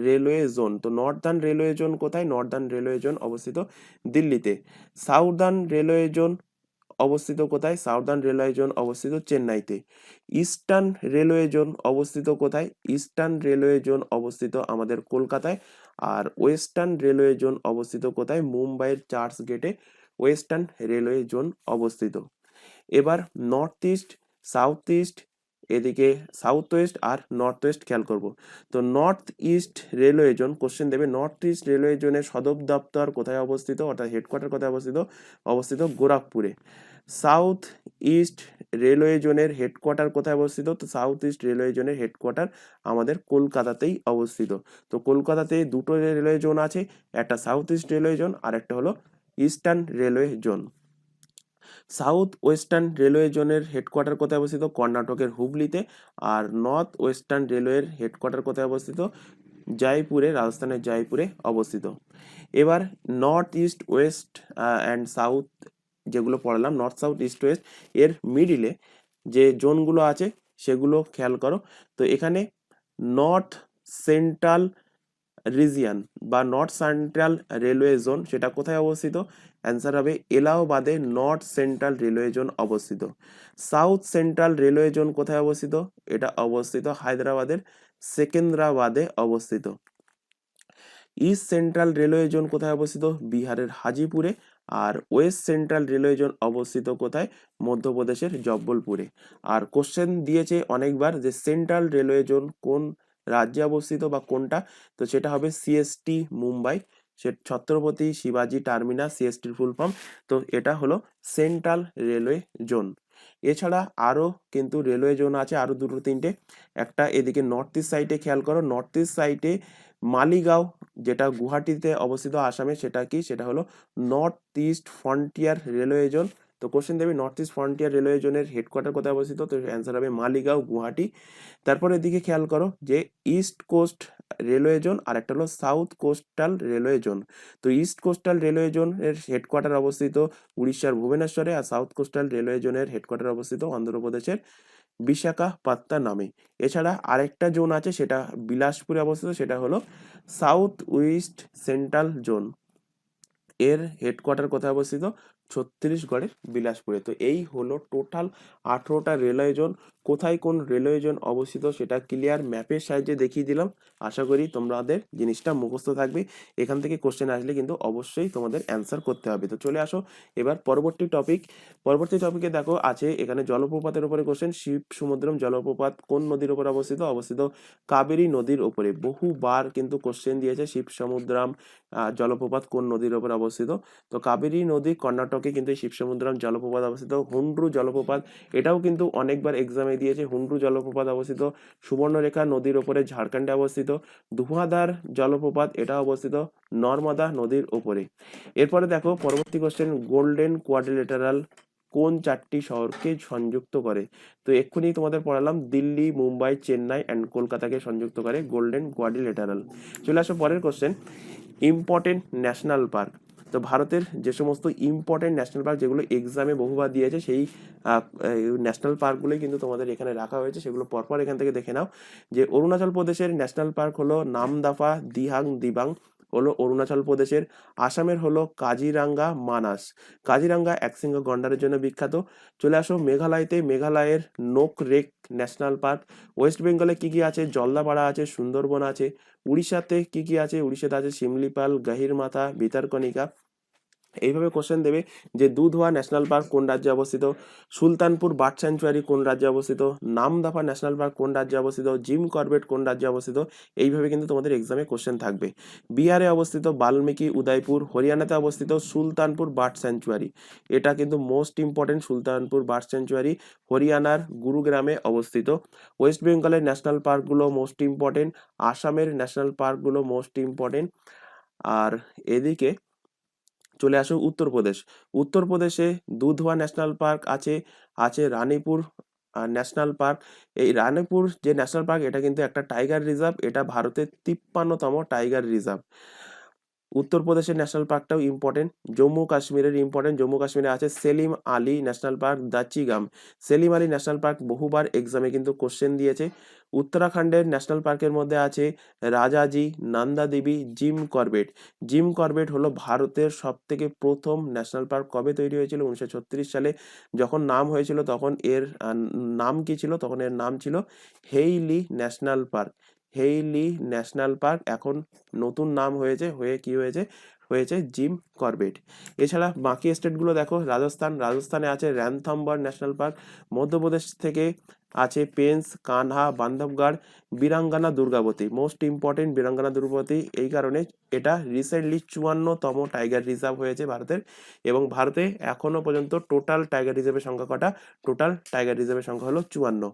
রেলওয়ে জোন। তো নর্দার্ন রেলওয়ে জোন কোথায়? নর্দার্ন রেলওয়ে জোন অবস্থিত দিল্লিতে। সাউদার্ন রেলওয়ে জোন অবস্থিত কোথায়? সাউদার্ন রেলওয়ে জোন অবস্থিত চেন্নাইতে। ইস্টার্ন রেলওয়ে জোন অবস্থিত কোথায়? ইস্টার্ন রেলওয়ে জোন অবস্থিত আমাদের কলকাতায়। আর ওয়েস্টার্ন রেলওয়ে জোন অবস্থিত কোথায়? মুম্বাইয়ের চার্চ গেটে ওয়েস্টার্ন রেলওয়ে জোন অবস্থিত। এবার নর্থ ইস্ট, সাউথ ইস্ট, এদিকে সাউথ ওয়েস্ট আর নর্থ ওয়েস্ট খেয়াল করব। তো north east railway zone question দেবে, নর্থ ইস্ট রেলওয়ে জোনের সদর দপ্তর কোথায় অবস্থিত, অর্থাৎ হেডকোয়ার্টার কোথায় অবস্থিত? অবস্থিত গোরখপুরে। সাউথ ইস্ট রেলওয়ে জোনের হেডকোয়ার্টার কোথায় অবস্থিত? তো সাউথ ইস্ট রেলওয়ে জোনের হেডকোয়ার্টার আমাদের কলকাতাতেই অবস্থিত। তো কলকাতাতে দুটো রেলওয়ে জোন আছে, একটা সাউথ ইস্ট রেলওয়ে জোন আর একটা হলো eastern railway zone. South western railway জোনের হেডকোয়ার্টার কোথায় অবস্থিত? কর্ণাটকের হুগলিতে। আর নর্থ ওয়েস্টার্ন রেলওয়ের হেডকোয়ার্টার কোথায় অবস্থিত? জয়পুরে, রাজস্থানের জয়পুরে অবস্থিত। এবার north east West and south যেগুলো পড়ালাম, নর্থ সাউথ ইস্ট ওয়েস্ট এর মিডিলে যে জোনগুলো আছে সেগুলো খেয়াল করো। তো এখানে নর্থ সেন্ট্রাল রিজিয়ন বা নর্থ সেন্ট্রাল রেলওয়ে জোন সেটা কোথায় অবস্থিত? অ্যান্সার হবে এলাহাবাদে নর্থ সেন্ট্রাল রেলওয়ে জোন অবস্থিত। সাউথ সেন্ট্রাল রেলওয়ে জোন কোথায় অবস্থিত? এটা অবস্থিত হায়দ্রাবাদের সেকেন্দ্রাবাদে অবস্থিত। ইস্ট সেন্ট্রাল রেলওয়ে জোন কোথায় অবস্থিত? বিহারের হাজিপুরে। আর ওয়েস্ট সেন্ট্রাল রেলওয়ে জোন অবস্থিত কোথায়? মধ্যপ্রদেশের জব্বলপুরে। আর কোশ্চেন দিয়েছে অনেকবার যে সেন্ট্রাল রেলওয়ে জোন কোন রাজ্যে অবস্থিত বা কোনটা, তো সেটা হবে সিএসটি মুম্বাই, সে ছত্রপতি শিবাজি টার্মিনাস, সিএসটির ফুল ফর্ম। তো এটা হলো সেন্ট্রাল রেলওয়ে জোন। এছাড়া আরো কিন্তু রেলওয়ে জোন আছে আরো দুটো তিনটে। একটা এদিকে নর্থ ইস্ট সাইডে খেয়াল করো, নর্থ ইস্ট সাইডে মালিগাঁও যেটা গুয়াহাটিতে অবস্থিত আসামে, সেটা কি? সেটা হলো north east frontier railway zone. তো কোশ্চেন দেবে নর্থ ইস্ট ফ্রন্টিয়ার রেলওয়ে জোনের হেডকোয়ার্টার কোথায় অবস্থিত? তো অ্যান্সার হবে মালিগাঁও, গুয়াহাটি। তারপরে এদিকে খেয়াল করো যে ইস্ট কোস্ট রেলওয়ে জোন আর একটা হলো সাউথ কোস্টাল রেলওয়ে জোন। তো ইস্ট কোস্টাল রেলওয়ে জোন এর হেডকোয়ার্টার অবস্থিত উড়িষ্যার ভুবনেশ্বরে, আর সাউথ কোস্টাল রেলওয়ে জোনের হেডকোয়ার্টার অবস্থিত অন্ধ্রপ্রদেশের বিশাখাপত্তনমে। এছাড়া আরেকটা জোন আছে সেটা বিলাসপুরে অবস্থিত, সেটা হলো সাউথ ওয়েস্ট সেন্ট্রাল জোন। এর হেডকোয়ার্টার কোথায় অবস্থিত? ছত্তিশগড়ের বিলাসপুরে। তো এই হলো টোটাল 18টা রেলওয়ে জোন। কোথায় কোন রেলওয়ে জোন অবস্থিত সেটা ক্লিয়ার ম্যাপের সাহায্যে দেখিয়ে দিলাম। আশা করি তোমাদের জিনিসটা মুখস্থ থাকবে। এখান থেকে কোশ্চেন আসলে কিন্তু অবশ্যই তোমাদের অ্যান্সার করতে হবে। তো চলে আসো এবার পরবর্তী টপিক। পরবর্তী টপিকে দেখো আছে এখানে জলপ্রপাতের উপরে কোশ্চেন। শিব সমুদ্রম জলপ্রপাত কোন নদীর উপর অবস্থিত? অবস্থিত কাবেরী নদীর উপরে। বহুবার কিন্তু কোশ্চেন দিয়েছে শিব সমুদ্রম জলপ্রপাত কোন নদীর উপর অবস্থিত। তো কাবেরী নদী কর্ণাটকে কিন্তু শিব সমুদ্রম জলপ্রপাত অবস্থিত। হুন্ড্রু জলপ্রপাত এটাও কিন্তু অনেকবার এক্সামে দিয়েছে। হুন্ড্রু জলপ্রপাত অবস্থিত সুবর্ণরেখা নদীর উপরে, ঝাড়খণ্ডে অবস্থিত। ধুয়াধার জলপ্রপাত এটা অবস্থিত নর্মদা নদীর উপরে। এরপরে দেখো পরবর্তী কোশ্চেন, গোল্ডেন কোয়াড্রিলেটারাল কোন 4টি শহরকে সংযুক্ত করে? তো এক্ষুনি তোমাদের পড়ালাম দিল্লি, মুম্বাই, চেন্নাই অ্যান্ড কলকাতাকে সংযুক্ত করে গোল্ডেন কোয়াড্রিলেটারাল। চলে আসো পরের কোশ্চেন, ইম্পর্টেন্ট ন্যাশনাল পার্ক। তো ভারতের যে সমস্ত ইম্পর্টেন্ট ন্যাশনাল পার্ক যেগুলো এক্সামে বহুবার দিয়েছে সেই ন্যাশনাল পার্কগুলোই কিন্তু তোমাদের এখানে রাখা হয়েছে, সেগুলো পরপর এখান থেকে দেখে নাও। যে অরুণাচল প্রদেশের ন্যাশনাল পার্ক হলো নামদাফা, দিহাং, দিবাং হলো অরুণাচল প্রদেশের। আসামের হলো কাজিরাঙ্গা, মানাস। কাজিরাঙ্গা একশৃঙ্গ গন্ডারের জন্য বিখ্যাত। চলে আসো মেঘালয়তে, মেঘালয়ের নোক রেক ন্যাশনাল পার্ক। ওয়েস্ট বেঙ্গলে কি কি আছে? জলদাপাড়া আছে, সুন্দরবন আছে। উড়িষ্যাতে কি কি আছে? উড়িষ্যাতে আছে শিমলিপাল, গহিরমাথা, ভিতরকনিকা। এইভাবে কোশ্চেন দেবে যে দুধওয়া ন্যাশনাল পার্ক কোন রাজ্যে অবস্থিত? সুলতানপুর বার্ড স্যাঞ্চুয়ারি কোন রাজ্যে অবস্থিত? নামদাফা ন্যাশনাল পার্ক কোন রাজ্যে অবস্থিত? জিম করবেট কোন রাজ্যে অবস্থিত? এইভাবে কিন্তু তোমাদের এক্সামে কোশ্চেন থাকবে। বিহারে অবস্থিত বাল্মীকি উদয়পুর। হরিয়ানাতে অবস্থিত সুলতানপুর বার্ড স্যাঞ্চুয়ারি, এটা কিন্তু most important. Sultanpur bird sanctuary হরিয়ানার গুরুগ্রামে অবস্থিত। ওয়েস্ট বেঙ্গলের ন্যাশনাল পার্কগুলো মোস্ট ইম্পর্টেন্ট। আসামের ন্যাশনাল পার্কগুলো মোস্ট ইম্পর্টেন্ট। আর এদিকে চলে আসো উত্তরপ্রদেশ। উত্তরপ্রদেশে দুধওয়া ন্যাশনাল পার্ক আছে, আছে রানীপুর ন্যাশনাল পার্ক। এই রানীপুর যে ন্যাশনাল পার্ক এটা কিন্তু একটা টাইগার রিজার্ভ, এটা ভারতের 53তম টাইগার রিজার্ভ। উত্তরপ্রদেশের ন্যাশনাল পার্কটাও ইম্পর্টেন্ট। জম্মু কাশ্মীরের ইম্পর্টেন্ট, জম্মু কাশ্মীরে আছে Salim Ali national park, Dachigam. Salim Ali national park বহুবার এক্সামে কিন্তু কোশ্চেন দিয়েছে। উত্তরাখণ্ডের ন্যাশনাল পার্কের মধ্যে আছে Rajaji, Nanda Devi, Jim Corbett. Jim Corbett হলো ভারতের সব থেকে প্রথম ন্যাশনাল পার্ক। কবে তৈরি হয়েছিল? 1936 সালে। যখন নাম হয়েছিল তখন এর নাম কি ছিল? তখন এর নাম ছিল Hailey national park. Hailey national park এখন নতুন নাম হয়েছে, হয়ে কি হয়েছে? হয়েছে জিম করবেট। এছাড়া বাকি স্টেটগুলো দেখো, রাজস্থানে আছে রণথম্বর ন্যাশনাল পার্ক। মধ্যপ্রদেশ থেকে আছে পেন্স, কানহা, বান্ধবগড়, বীরাঙ্গনা দুর্গাবতী। মোস্ট ইম্পর্টেন্ট বীরাঙ্গনা দুর্গাবতী এই কারণে এটা রিসেন্টলি 54তম টাইগার রিজার্ভ হয়েছে ভারতের, এবং ভারতে এখনো পর্যন্ত টোটাল টাইগার রিজার্ভের সংখ্যা কটা? টোটাল টাইগার রিজার্ভের সংখ্যা হলো 54।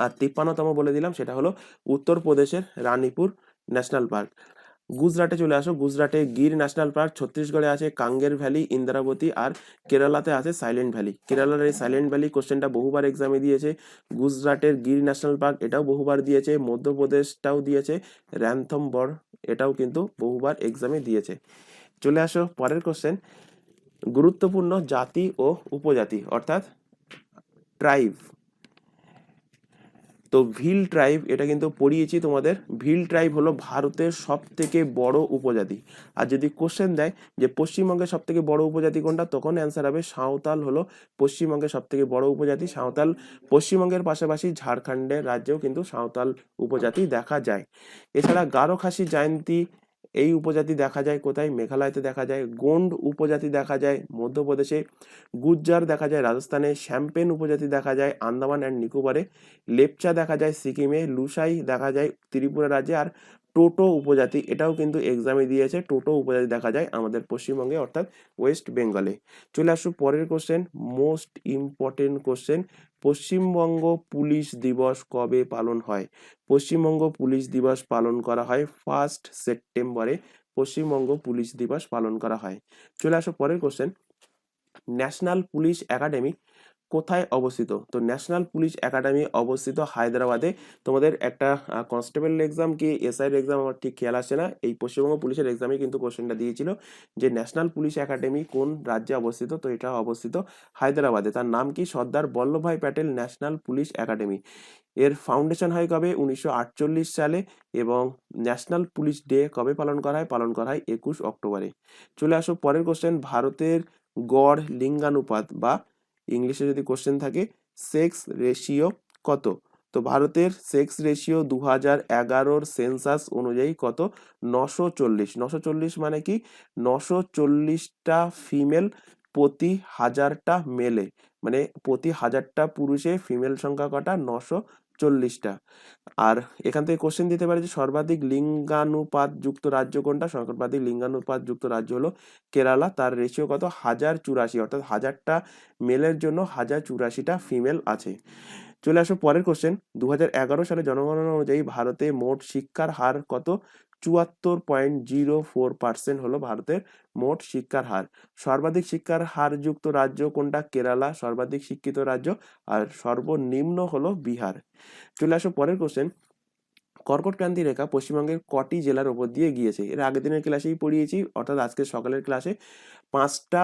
আর 53তম বলে দিলাম, সেটা হলো উত্তরপ্রদেশের রানীপুর ন্যাশনাল পার্ক। গুজরাটে চলে আসো, গুজরাটে গির ন্যাশনাল পার্ক, ছত্তিশগড়ে আছে কাঙ্গের ভ্যালি, ইন্দ্রাবতী, আর কেরালাতে আছে সাইলেন্ট ভ্যালি। কেরালার এই সাইলেন্ট ভ্যালি কোশ্চেনটা বহুবার এক্সামে দিয়েছে। গুজরাটের গির ন্যাশনাল পার্ক এটাও বহুবার দিয়েছে, মধ্যপ্রদেশটাও দিয়েছে, র্যানথম্বর এটাও কিন্তু বহুবার এক্সামে দিয়েছে। চলে আসো পরের কোশ্চেন, গুরুত্বপূর্ণ জাতি ও উপজাতি অর্থাৎ ট্রাইব। তো ভিল ট্রাইব এটা কিন্তু পড়িয়েছি তোমাদের। ভিল ট্রাইব হলো ভারতের সব থেকে বড় উপজাতি। আর যদি কোশ্চেন দেয় যে পশ্চিমবঙ্গের সব থেকে বড় উপজাতি কোনটা, তখন অ্যান্সার হবে সাঁওতাল হলো পশ্চিমবঙ্গের সব থেকে বড় উপজাতি। সাঁওতাল পশ্চিমবঙ্গের পাশাপাশি ঝাড়খণ্ডের রাজ্যেও কিন্তু সাঁওতাল উপজাতি দেখা যায়। এছাড়া গারো খাসি জয়ন্তী এই উপজাতি দেখা যায় কোথায়? মেঘালয়তে দেখা যায়। গোন্ড উপজাতি দেখা যায় মধ্যপ্রদেশে। গুজ্জার দেখা যায় রাজস্থানে। শ্যাম্পেন উপজাতি দেখা যায় আন্দামান অ্যান্ড নিকোবরে। লেপচা দেখা যায় সিকিমে। লুসাই দেখা যায় ত্রিপুরা রাজ্যে। আর টোটো উপজাতি এটাও কিন্তু এক্সামে দিয়েছে, টোটো উপজাতি দেখা যায় আমাদের পশ্চিমবঙ্গে অর্থাৎ ওয়েস্ট বেঙ্গলে। চলে আসুন পরের question, most important question, Paschimbanga police দিবস কবে পালন হয়? পশ্চিমবঙ্গ পুলিশ দিবস পালন করা হয় 1 সেপ্টেম্বরে। পশ্চিমবঙ্গ পুলিশ দিবস পালন করা হয়। চলে আসো পরের কোশ্চেন, ন্যাশনাল পুলিশ একাডেমি কোথায় অবস্থিত? তো ন্যাশনাল পুলিশ একাডেমি অবস্থিত হায়দ্রাবাদে। তোমাদের একটা কনস্টেবল এক্সাম কি এসআই এক্সাম আমার ঠিক খেয়াল আসছে না, এই পশ্চিমবঙ্গ পুলিশের এক্সামে কিন্তু কোশ্চেনটা দিয়েছিল যে ন্যাশনাল পুলিশ একাডেমি কোন রাজ্যে অবস্থিত। তো এটা অবস্থিত হায়দ্রাবাদে। তার নাম কি? Sardar Vallabhbhai Patel national police academy. এর ফাউন্ডেশন হয় কবে? 1948 সালে। এবং ন্যাশনাল পুলিশ ডে কবে পালন করা হয়? পালন করা হয় 21 অক্টোবরে। চলে আসো পরের কোশ্চেন, ভারতের গড় লিঙ্গানুপাত বা ইংলিশে যদি কোশ্চেন থাকে সেক্স রেশিও কত? তো ভারতের সেক্স রেশিও 2011 সেন্সাস অনুযায়ী কত? 940। 940 মানে কি? 940টা ফিমেল প্রতি 1000টা মেলে, মানে প্রতি 1000টা পুরুষে ফিমেল সংখ্যা কটা? 940টা। আর এখান থেকে কোশ্চেন দিতে পারে যে সর্বাধিক লিঙ্গানুপাত যুক্ত রাজ্য কোনটা? সর্বাধিক লিঙ্গানুপাত যুক্ত রাজ্য হলো কেরালা। তার রেশিও কত? 1084, অর্থাৎ 1000টা মেলের জন্য 1084টা ফিমেল আছে। চলে আসো পরের কোশ্চেন, 2011 সালে জনগণনা অনুযায়ী ভারতে মোট শিক্ষার হার কত? 74.04% হলো ভারতের মোট শিক্ষার হার। সর্বাধিক শিক্ষার হার যুক্ত রাজ্য কোনটা? কেরালা সর্বাধিক শিক্ষিত রাজ্য। আর সর্বনিম্ন হলো বিহার। চলে আসো পরের কোশ্চেন, কর্কট ক্রান্তি রেখা পশ্চিমবঙ্গের কটি জেলার উপর দিয়ে গিয়েছে? এর আগের দিনের ক্লাসেই পড়িয়েছি, অর্থাৎ আজকে সকালের ক্লাসে। 5টা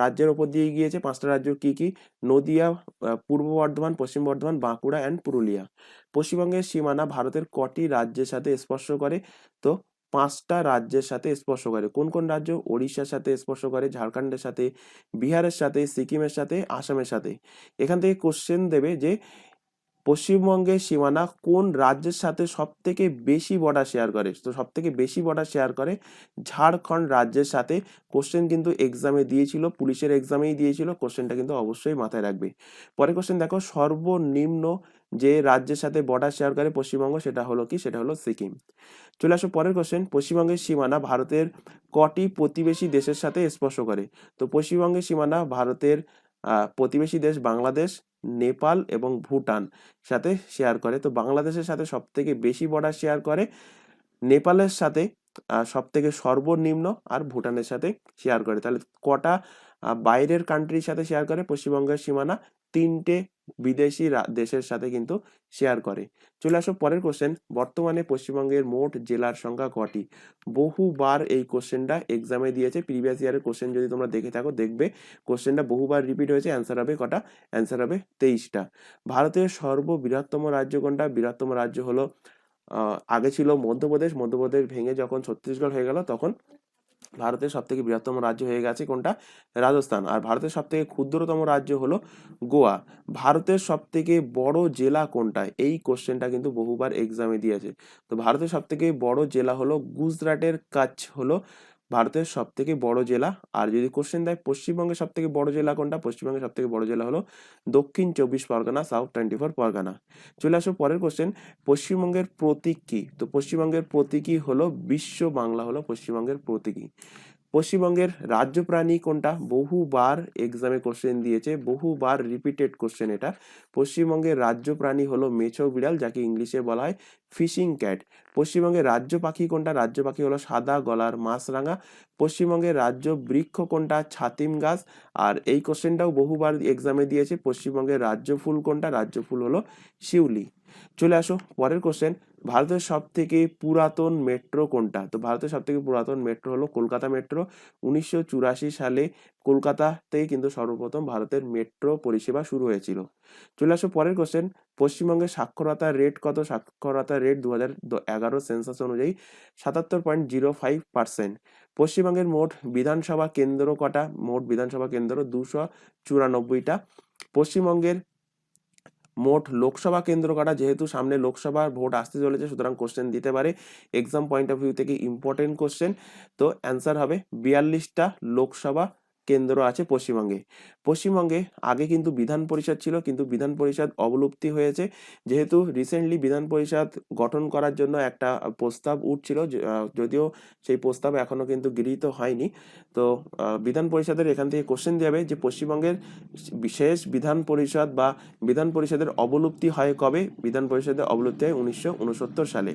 রাজ্যের উপর দিয়ে গিয়েছে। 5টা রাজ্য কি কি? নদিয়া, পূর্ব বর্ধমান, পশ্চিম বর্ধমান, বাঁকুড়া অ্যান্ড পুরুলিয়া। পশ্চিমবঙ্গের সীমানা ভারতের কটি রাজ্যের সাথে স্পর্শ করে? তো 5টা রাজ্যের সাথে স্পর্শ করে। কোন কোন রাজ্য? ওড়িশার সাথে স্পর্শ করে, ঝাড়খণ্ডের সাথে, বিহারের সাথে, সিকিমের সাথে, আসামের সাথে। এখান থেকে কোশ্চেন দেবে যে পশ্চিমবঙ্গের সীমানা কোন রাজ্যের সাথে সব থেকে বেশি বর্ডার শেয়ার করে? তো সব থেকে বেশি বর্ডার শেয়ার করে ঝাড়খণ্ড রাজ্যের সাথে। কোশ্চেন কিন্তু এক্সামে দিয়েছিল, পুলিশের এক্সামেই দিয়েছিল, কোশ্চেনটা কিন্তু অবশ্যই মাথায় রাখবে। পরে কোশ্চেন দেখো, সর্বনিম্ন যে রাজ্যের সাথে বর্ডার শেয়ার করে পশ্চিমবঙ্গ, সেটা হলো কি? সেটা হলো সিকিম। চলে আসো পরের কোশ্চেন, পশ্চিমবঙ্গের সীমানা ভারতের কটি প্রতিবেশী দেশের সাথে স্পর্শ করে? তো পশ্চিমবঙ্গের সীমানা ভারতের প্রতিবেশী দেশ বাংলাদেশ, নেপাল এবং ভুটান সাথে শেয়ার করে। তো বাংলাদেশের সাথে সব থেকে বেশি বর্ডার শেয়ার করে, নেপালের সাথে সব থেকে সর্বনিম্ন, আর ভুটানের সাথে শেয়ার করে। তাহলে কটা বাইরের কান্ট্রির সাথে শেয়ার করে পশ্চিমবঙ্গের সীমানা? 3টে বিদেশি দেশের সাথে কিন্তু শেয়ার করে। চলে আসো পরের কোশ্চেন, বর্তমানে পশ্চিমবঙ্গের মোট জেলার সংখ্যা কটি? বহুবার এই কোশ্চেনটা এক্সামে দিয়েছে, প্রিভিয়াস ইয়ারের কোশ্চেন যদি তোমরা দেখে থাকো দেখবে কোশ্চেনটা বহুবার রিপিট হয়েছে। অ্যান্সার হবে কটা? অ্যান্সার হবে 23টা। ভারতের সর্ববৃহত্তম রাজ্য কোনটা? বৃহত্তম রাজ্য হলো আগে ছিল মধ্যপ্রদেশ। মধ্যপ্রদেশ ভেঙে যখন ছত্তিশগড় হয়ে গেল, তখন ভারতের সব থেকে বৃহত্তম রাজ্য হয়ে গেছে কোনটা? রাজস্থান। আর ভারতের সব থেকে ক্ষুদ্রতম রাজ্য হলো গোয়া। ভারতের সব থেকে বড় জেলা কোনটা? এই কোশ্চেনটা কিন্তু বহুবার এক্সামে দিয়েছে। তো ভারতের সব থেকে বড় জেলা হলো গুজরাটের কাছ হলো ভারতের সব থেকে বড় জেলা। আর যদি কোশ্চেন দেয় পশ্চিমবঙ্গের সব থেকে বড় জেলা কোনটা, পশ্চিমবঙ্গের সব থেকে বড় জেলা হলো দক্ষিণ 24 পরগনা, সাউথ 24 পরগনা। চলে আসো পরের কোশ্চেন, পশ্চিমবঙ্গের প্রতীক কি? তো পশ্চিমবঙ্গের প্রতীকই হলো বিশ্ব বাংলা, হলো পশ্চিমবঙ্গের প্রতীকী। পশ্চিমবঙ্গের রাজ্য প্রাণী কোনটা? বহুবার এক্সামে কোশ্চেন দিয়েছে, বহুবার রিপিটেড কোশ্চেন এটা। পশ্চিমবঙ্গের রাজ্য প্রাণী হলো মেছো বিড়াল, যাকে ইংলিশে বলা হয় ফিশিং ক্যাট। পশ্চিমবঙ্গের রাজ্য পাখি কোনটা? রাজ্য পাখি হলো সাদা গলার মাছরাঙা। পশ্চিমবঙ্গের রাজ্য বৃক্ষ কোনটা? ছাতিম গাছ। আর এই কোশ্চেনটাও বহুবার এক্সামে দিয়েছে, পশ্চিমবঙ্গের রাজ্য ফুল কোনটা? রাজ্য ফুল হলো শিউলি। চলে আসো পরের কোশ্চেন, ভারতের সব থেকে পুরাতন মেট্রো কোনটা? তো ভারতের সব থেকে পুরাতন মেট্রো হলো কলকাতা মেট্রো। 1984 সালে কলকাতাতেই কিন্তু সর্বপ্রথম ভারতের মেট্রো পরিষেবা শুরু হয়েছিল। চলে আসো পরের কোশ্চেন, পশ্চিমবঙ্গের সাক্ষরতার রেট কত? সাক্ষরতার রেট 2011 সেন্সাস অনুযায়ী 77.05%। পশ্চিমবঙ্গের মোট বিধানসভা কেন্দ্র কটা? মোট বিধানসভা কেন্দ্র 294টা। পশ্চিমবঙ্গের মোট লোকসভা কেন্দ্র কটা? যেহেতু সামনে লোকসভার ভোট আসতে চলেছে, সুতরাং কোশ্চেন দিতে পারে এক্সাম পয়েন্ট অফ ভিউ থেকে, ইম্পর্টেন্ট কোশ্চেন। তো অ্যান্সার হবে 42টা লোকসভা কেন্দ্র আছে পশ্চিমবঙ্গে। পশ্চিমবঙ্গে আগে কিন্তু বিধান পরিষদ ছিল, কিন্তু বিধান পরিষদ অবলুপ্তি হয়েছে, যেহেতু রিসেন্টলি বিধান পরিষদ গঠন করার জন্য একটা প্রস্তাব উঠছিল, যদিও সেই প্রস্তাব এখনো কিন্তু গৃহীত হয়নি। তো বিধান পরিষদের এখান থেকে কোশ্চেন যাবে যে পশ্চিমবঙ্গের বিশেষ বিধান পরিষদ বা বিধান পরিষদের অবলুপ্তি হয় কবে? বিধান পরিষদের অবলুপ্তি হয় 1969 সালে।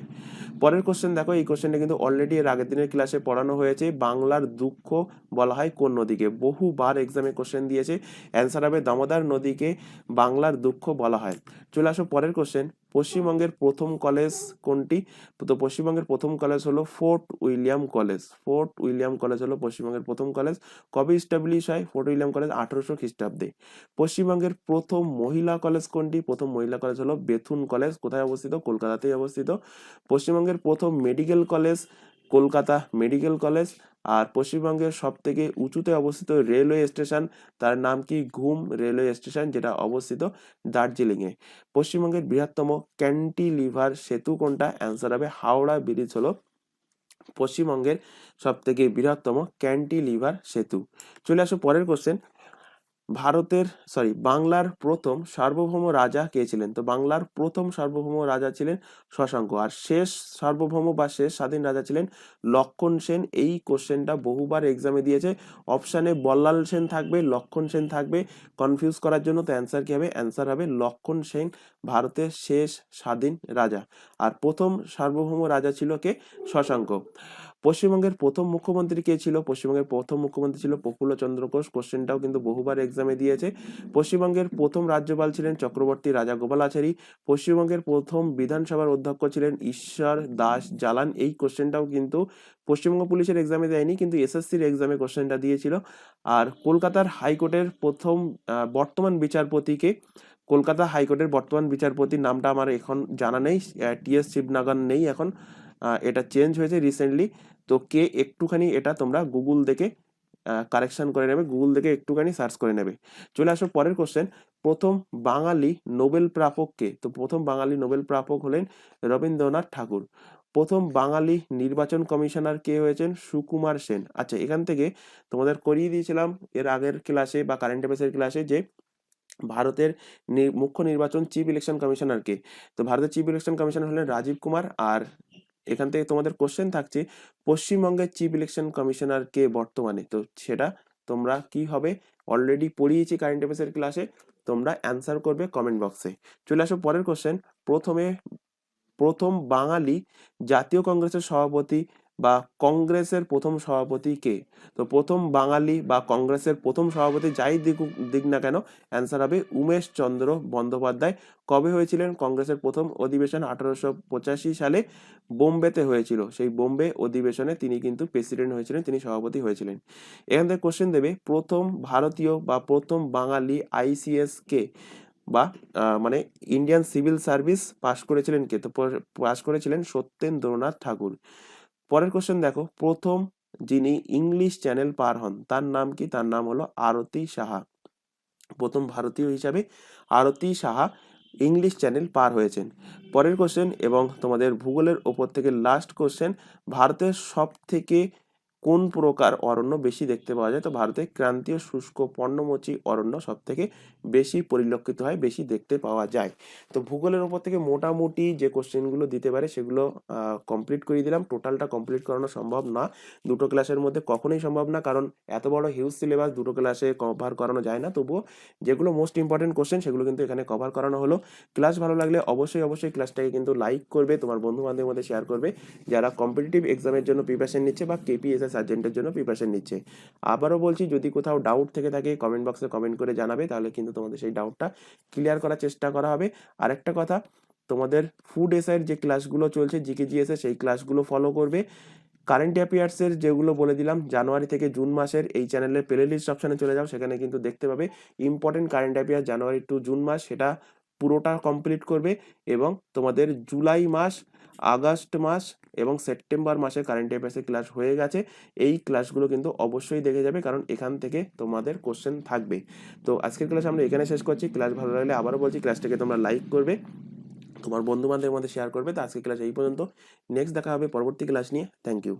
পরের কোশ্চেন দেখো, এই কোশ্চেনটা কিন্তু অলরেডি এর আগের দিনের ক্লাসে পড়ানো হয়েছে। বাংলার দুঃখ বলা হয় কোন নদীকে? বহুবার এক্সামে কোশ্চেন দিয়েছে, অ্যান্সার হবে দামোদর নদীকে বাংলার দুঃখ বলা হয়। চলে আসো পরের কোশ্চেন, পশ্চিমবঙ্গের প্রথম কলেজ কোনটি? তো পশ্চিমবঙ্গের প্রথম কলেজ হলো fort William college. Fort William college হলো পশ্চিমবঙ্গের প্রথম কলেজ। কবে ইস্টাবলিশ হয় ফোর্ট উইলিয়াম কলেজ? 1800 খ্রিস্টাব্দে। পশ্চিমবঙ্গের প্রথম মহিলা কলেজ কোনটি? প্রথম মহিলা কলেজ হলো বেথুন কলেজ। কোথায় অবস্থিত? কলকাতাতেই অবস্থিত। পশ্চিমবঙ্গের প্রথম medical college Kolkata medical college. আর পশ্চিমবঙ্গের সব থেকে উঁচুতে অবস্থিত রেলওয়ে স্টেশন, তার নাম কি? ঘুম রেলওয়ে স্টেশন, যেটা অবস্থিত দার্জিলিংয়ে। পশ্চিমবঙ্গের বৃহত্তম ক্যান্টিলিভার সেতু কোনটা? অ্যান্সার হবে হাওড়া ব্রিজ হলো পশ্চিমবঙ্গের সব থেকে বৃহত্তম ক্যান্টিলিভার সেতু। চলে আসো পরের কোশ্চেন, বাংলার প্রথম সার্বভৌম রাজা কে ছিলেন? তো বাংলার প্রথম সার্বভৌম রাজা ছিলেন শশাঙ্ক। আর শেষ সার্বভৌম বা শেষ স্বাধীন রাজা ছিলেন লক্ষণ সেন। এই কোশ্চেনটা বহুবার এক্সামে দিয়েছে, অপশানে বল্লাল সেন থাকবে, লক্ষণ সেন থাকবে, কনফিউজ করার জন্য। তো অ্যান্সার কি হবে? অ্যান্সার হবে লক্ষণ সেন, ভারতের শেষ স্বাধীন রাজা। আর প্রথম সার্বভৌম রাজা ছিল কে? শশাঙ্ক। পশ্চিমবঙ্গের প্রথম মুখ্যমন্ত্রী কে ছিল? পশ্চিমবঙ্গের প্রথম মুখ্যমন্ত্রী ছিল প্রফুল্ল চন্দ্র ঘোষ। কোশ্চেনটাও কিন্তু বহুবার এক্সামে দিয়েছে। পশ্চিমবঙ্গের প্রথম রাজ্যপাল ছিলেন চক্রবর্তী রাজাগোপালাচারী। পশ্চিমবঙ্গের প্রথম বিধানসভার অধ্যক্ষ ছিলেন ঈশ্বর দাস জালান। এই কোশ্চেনটাও কিন্তু পশ্চিমবঙ্গ পুলিশের এক্সামে দেয়নি, কিন্তু এসএসসির এক্সামে কোশ্চেনটা দিয়েছিল। আর কলকাতার হাইকোর্টের প্রথম বর্তমান বিচারপতিকে? কলকাতা হাইকোর্টের বর্তমান বিচারপতির নামটা আমার এখন জানা নেই, টিএস শিবনাগন নেই এখন, এটা চেঞ্জ হয়েছে রিসেন্টলি। তো কে, একটুখানি এটা তোমরা গুগল দেখে কারেকশন করে নেবে, গুগল দেখে একটুখানি সার্চ করে নেবে। চলে আসো পরের কোশ্চেন, প্রথম বাঙালি নোবেল প্রাপক কে? তো প্রথম বাঙালি নোবেল প্রাপক হলেন রবীন্দ্রনাথ ঠাকুর। প্রথম বাঙালি নির্বাচন কমিশনার কে হয়েছেন? সুকুমার সেন। আচ্ছা, এখান থেকে তোমাদের করিয়ে দিয়েছিলাম এর আগের ক্লাসে বা কারেন্ট অ্যাফেয়ার্সের ক্লাসে যে ভারতের মুখ্য নির্বাচন চিফ ইলেকশন কমিশনার কে? তো ভারতের চিফ ইলেকশন কমিশনার হলেন রাজীব কুমার। আর এখান থেকে তোমাদের কোশ্চেন থাকছে পশ্চিমবঙ্গের চিফ ইলেকশন কমিশনার কে বর্তমানে? তো সেটা তোমরা কি হবে, অলরেডি পড়িয়েছি কারেন্ট অ্যাফেয়ার্সের ক্লাসে, তোমরা অ্যান্সার করবে কমেন্ট বক্সে। চলে আসো পরের কোশ্চেন, প্রথমে প্রথম বাঙালি জাতীয় কংগ্রেসের সভাপতি বা কংগ্রেসের প্রথম সভাপতি কে? তো প্রথম বাঙালি বা কংগ্রেসের প্রথম সভাপতি যাই দিক না কেন, অ্যান্সার হবে উমেশ চন্দ্র বন্দ্যোপাধ্যায়। কবে হয়েছিলেন কংগ্রেসের প্রথম অধিবেশন? 1885 সালে বোম্বেতে হয়েছিল। সেই বোম্বে অধিবেশনে তিনি কিন্তু প্রেসিডেন্ট হয়েছিলেন, তিনি সভাপতি হয়েছিলেন। এখান থেকে কোশ্চেন দেবে, প্রথম ভারতীয় বা প্রথম বাঙালি আইসিএস কে? বা মানে ইন্ডিয়ান সিভিল সার্ভিস পাশ করেছিলেন কে? তো পাশ করেছিলেন সত্যেন্দ্রনাথ ঠাকুর। পরের কোশ্চেন দেখো, প্রথম যিনি ইংলিশ চ্যানেল পার হন তার নাম কি? তার নাম হলো আরতি সাহা। প্রথম ভারতীয় হিসাবে আরতি সাহা ইংলিশ চ্যানেল পার হয়েছেন। পরের কোশ্চেন এবং তোমাদের ভূগোলের ওপর থেকে লাস্ট কোশ্চেন, ভারতের সব থেকে কোন প্রকার অরণ্য বেশি দেখতে পাওয়া যায়? তো ভারতে ক্রান্তীয় শুষ্ক পর্ণমোচী অরণ্য সব থেকে বেশি পরিলক্ষিত হয়, বেশি দেখতে পাওয়া যায়। তো ভূগোলের উপর থেকে মোটামুটি যে কোশ্চেনগুলো দিতে পারে সেগুলো কমপ্লিট করিয়ে দিলাম। টোটালটা কমপ্লিট করানো সম্ভব না, দুটো ক্লাসের মধ্যে কখনোই সম্ভব না, কারণ এত বড় হিউজ সিলেবাস দুটো ক্লাসে কভার করানো যায় না। তবুও যেগুলো মোস্ট ইম্পর্টেন্ট কোশ্চেন সেগুলো কিন্তু এখানে কভার করানো হলো। ক্লাস ভালো লাগলে অবশ্যই ক্লাসটাকে কিন্তু লাইক করবে, তোমার বন্ধু বান্ধবের মধ্যে শেয়ার করবে যারা কম্পিটিটিভ এক্সামের জন্য প্রিপারেশন নিচ্ছে বা কেপিএসএ সার্জেন্টের জন্য প্রিপারেশন নিচ্ছে। আবারও বলছি, যদি কোথাও ডাউট থেকে থাকে কমেন্ট বক্সে কমেন্ট করে জানাবে, তাহলে কিন্তু তোমাদের সেই ডাউটটা ক্লিয়ার করার চেষ্টা করা হবে। আরেকটা কথা, তোমাদের ফুড এসআইয়ের যে ক্লাসগুলো চলছে জিকে জিএসএ, সেই ক্লাসগুলো ফলো করবে। কারেন্ট অ্যাফেয়ার্সের যেগুলো বলে দিলাম জানুয়ারি থেকে জুন মাসের, এই চ্যানেলের প্লে লিস্ট অপশানে চলে যাও, সেখানে কিন্তু দেখতে পাবে important current affairs January to June মাস, সেটা পুরোটা কমপ্লিট করবে। এবং তোমাদের জুলাই মাস, আগস্ট মাস এবং সেপ্টেম্বর মাসে কারেন্ট অ্যাফেয়ার্সের ক্লাস হয়ে গেছে। এই ক্লাসগুলো কিন্তু অবশ্যই দেখে যাবে, কারণ এখান থেকে তোমাদের কোশ্চেন থাকবে। তো আজকের ক্লাস আমরা এখানে শেষ করছি। ক্লাস ভালো লাগলে আবারও বলছি, ক্লাসটাকে তোমরা লাইক করবে, তোমার বন্ধু বান্ধবের মধ্যে শেয়ার করবে। তো আজকের ক্লাস এই পর্যন্ত, নেক্সট দেখা হবে পরবর্তী ক্লাস নিয়ে। Thank you.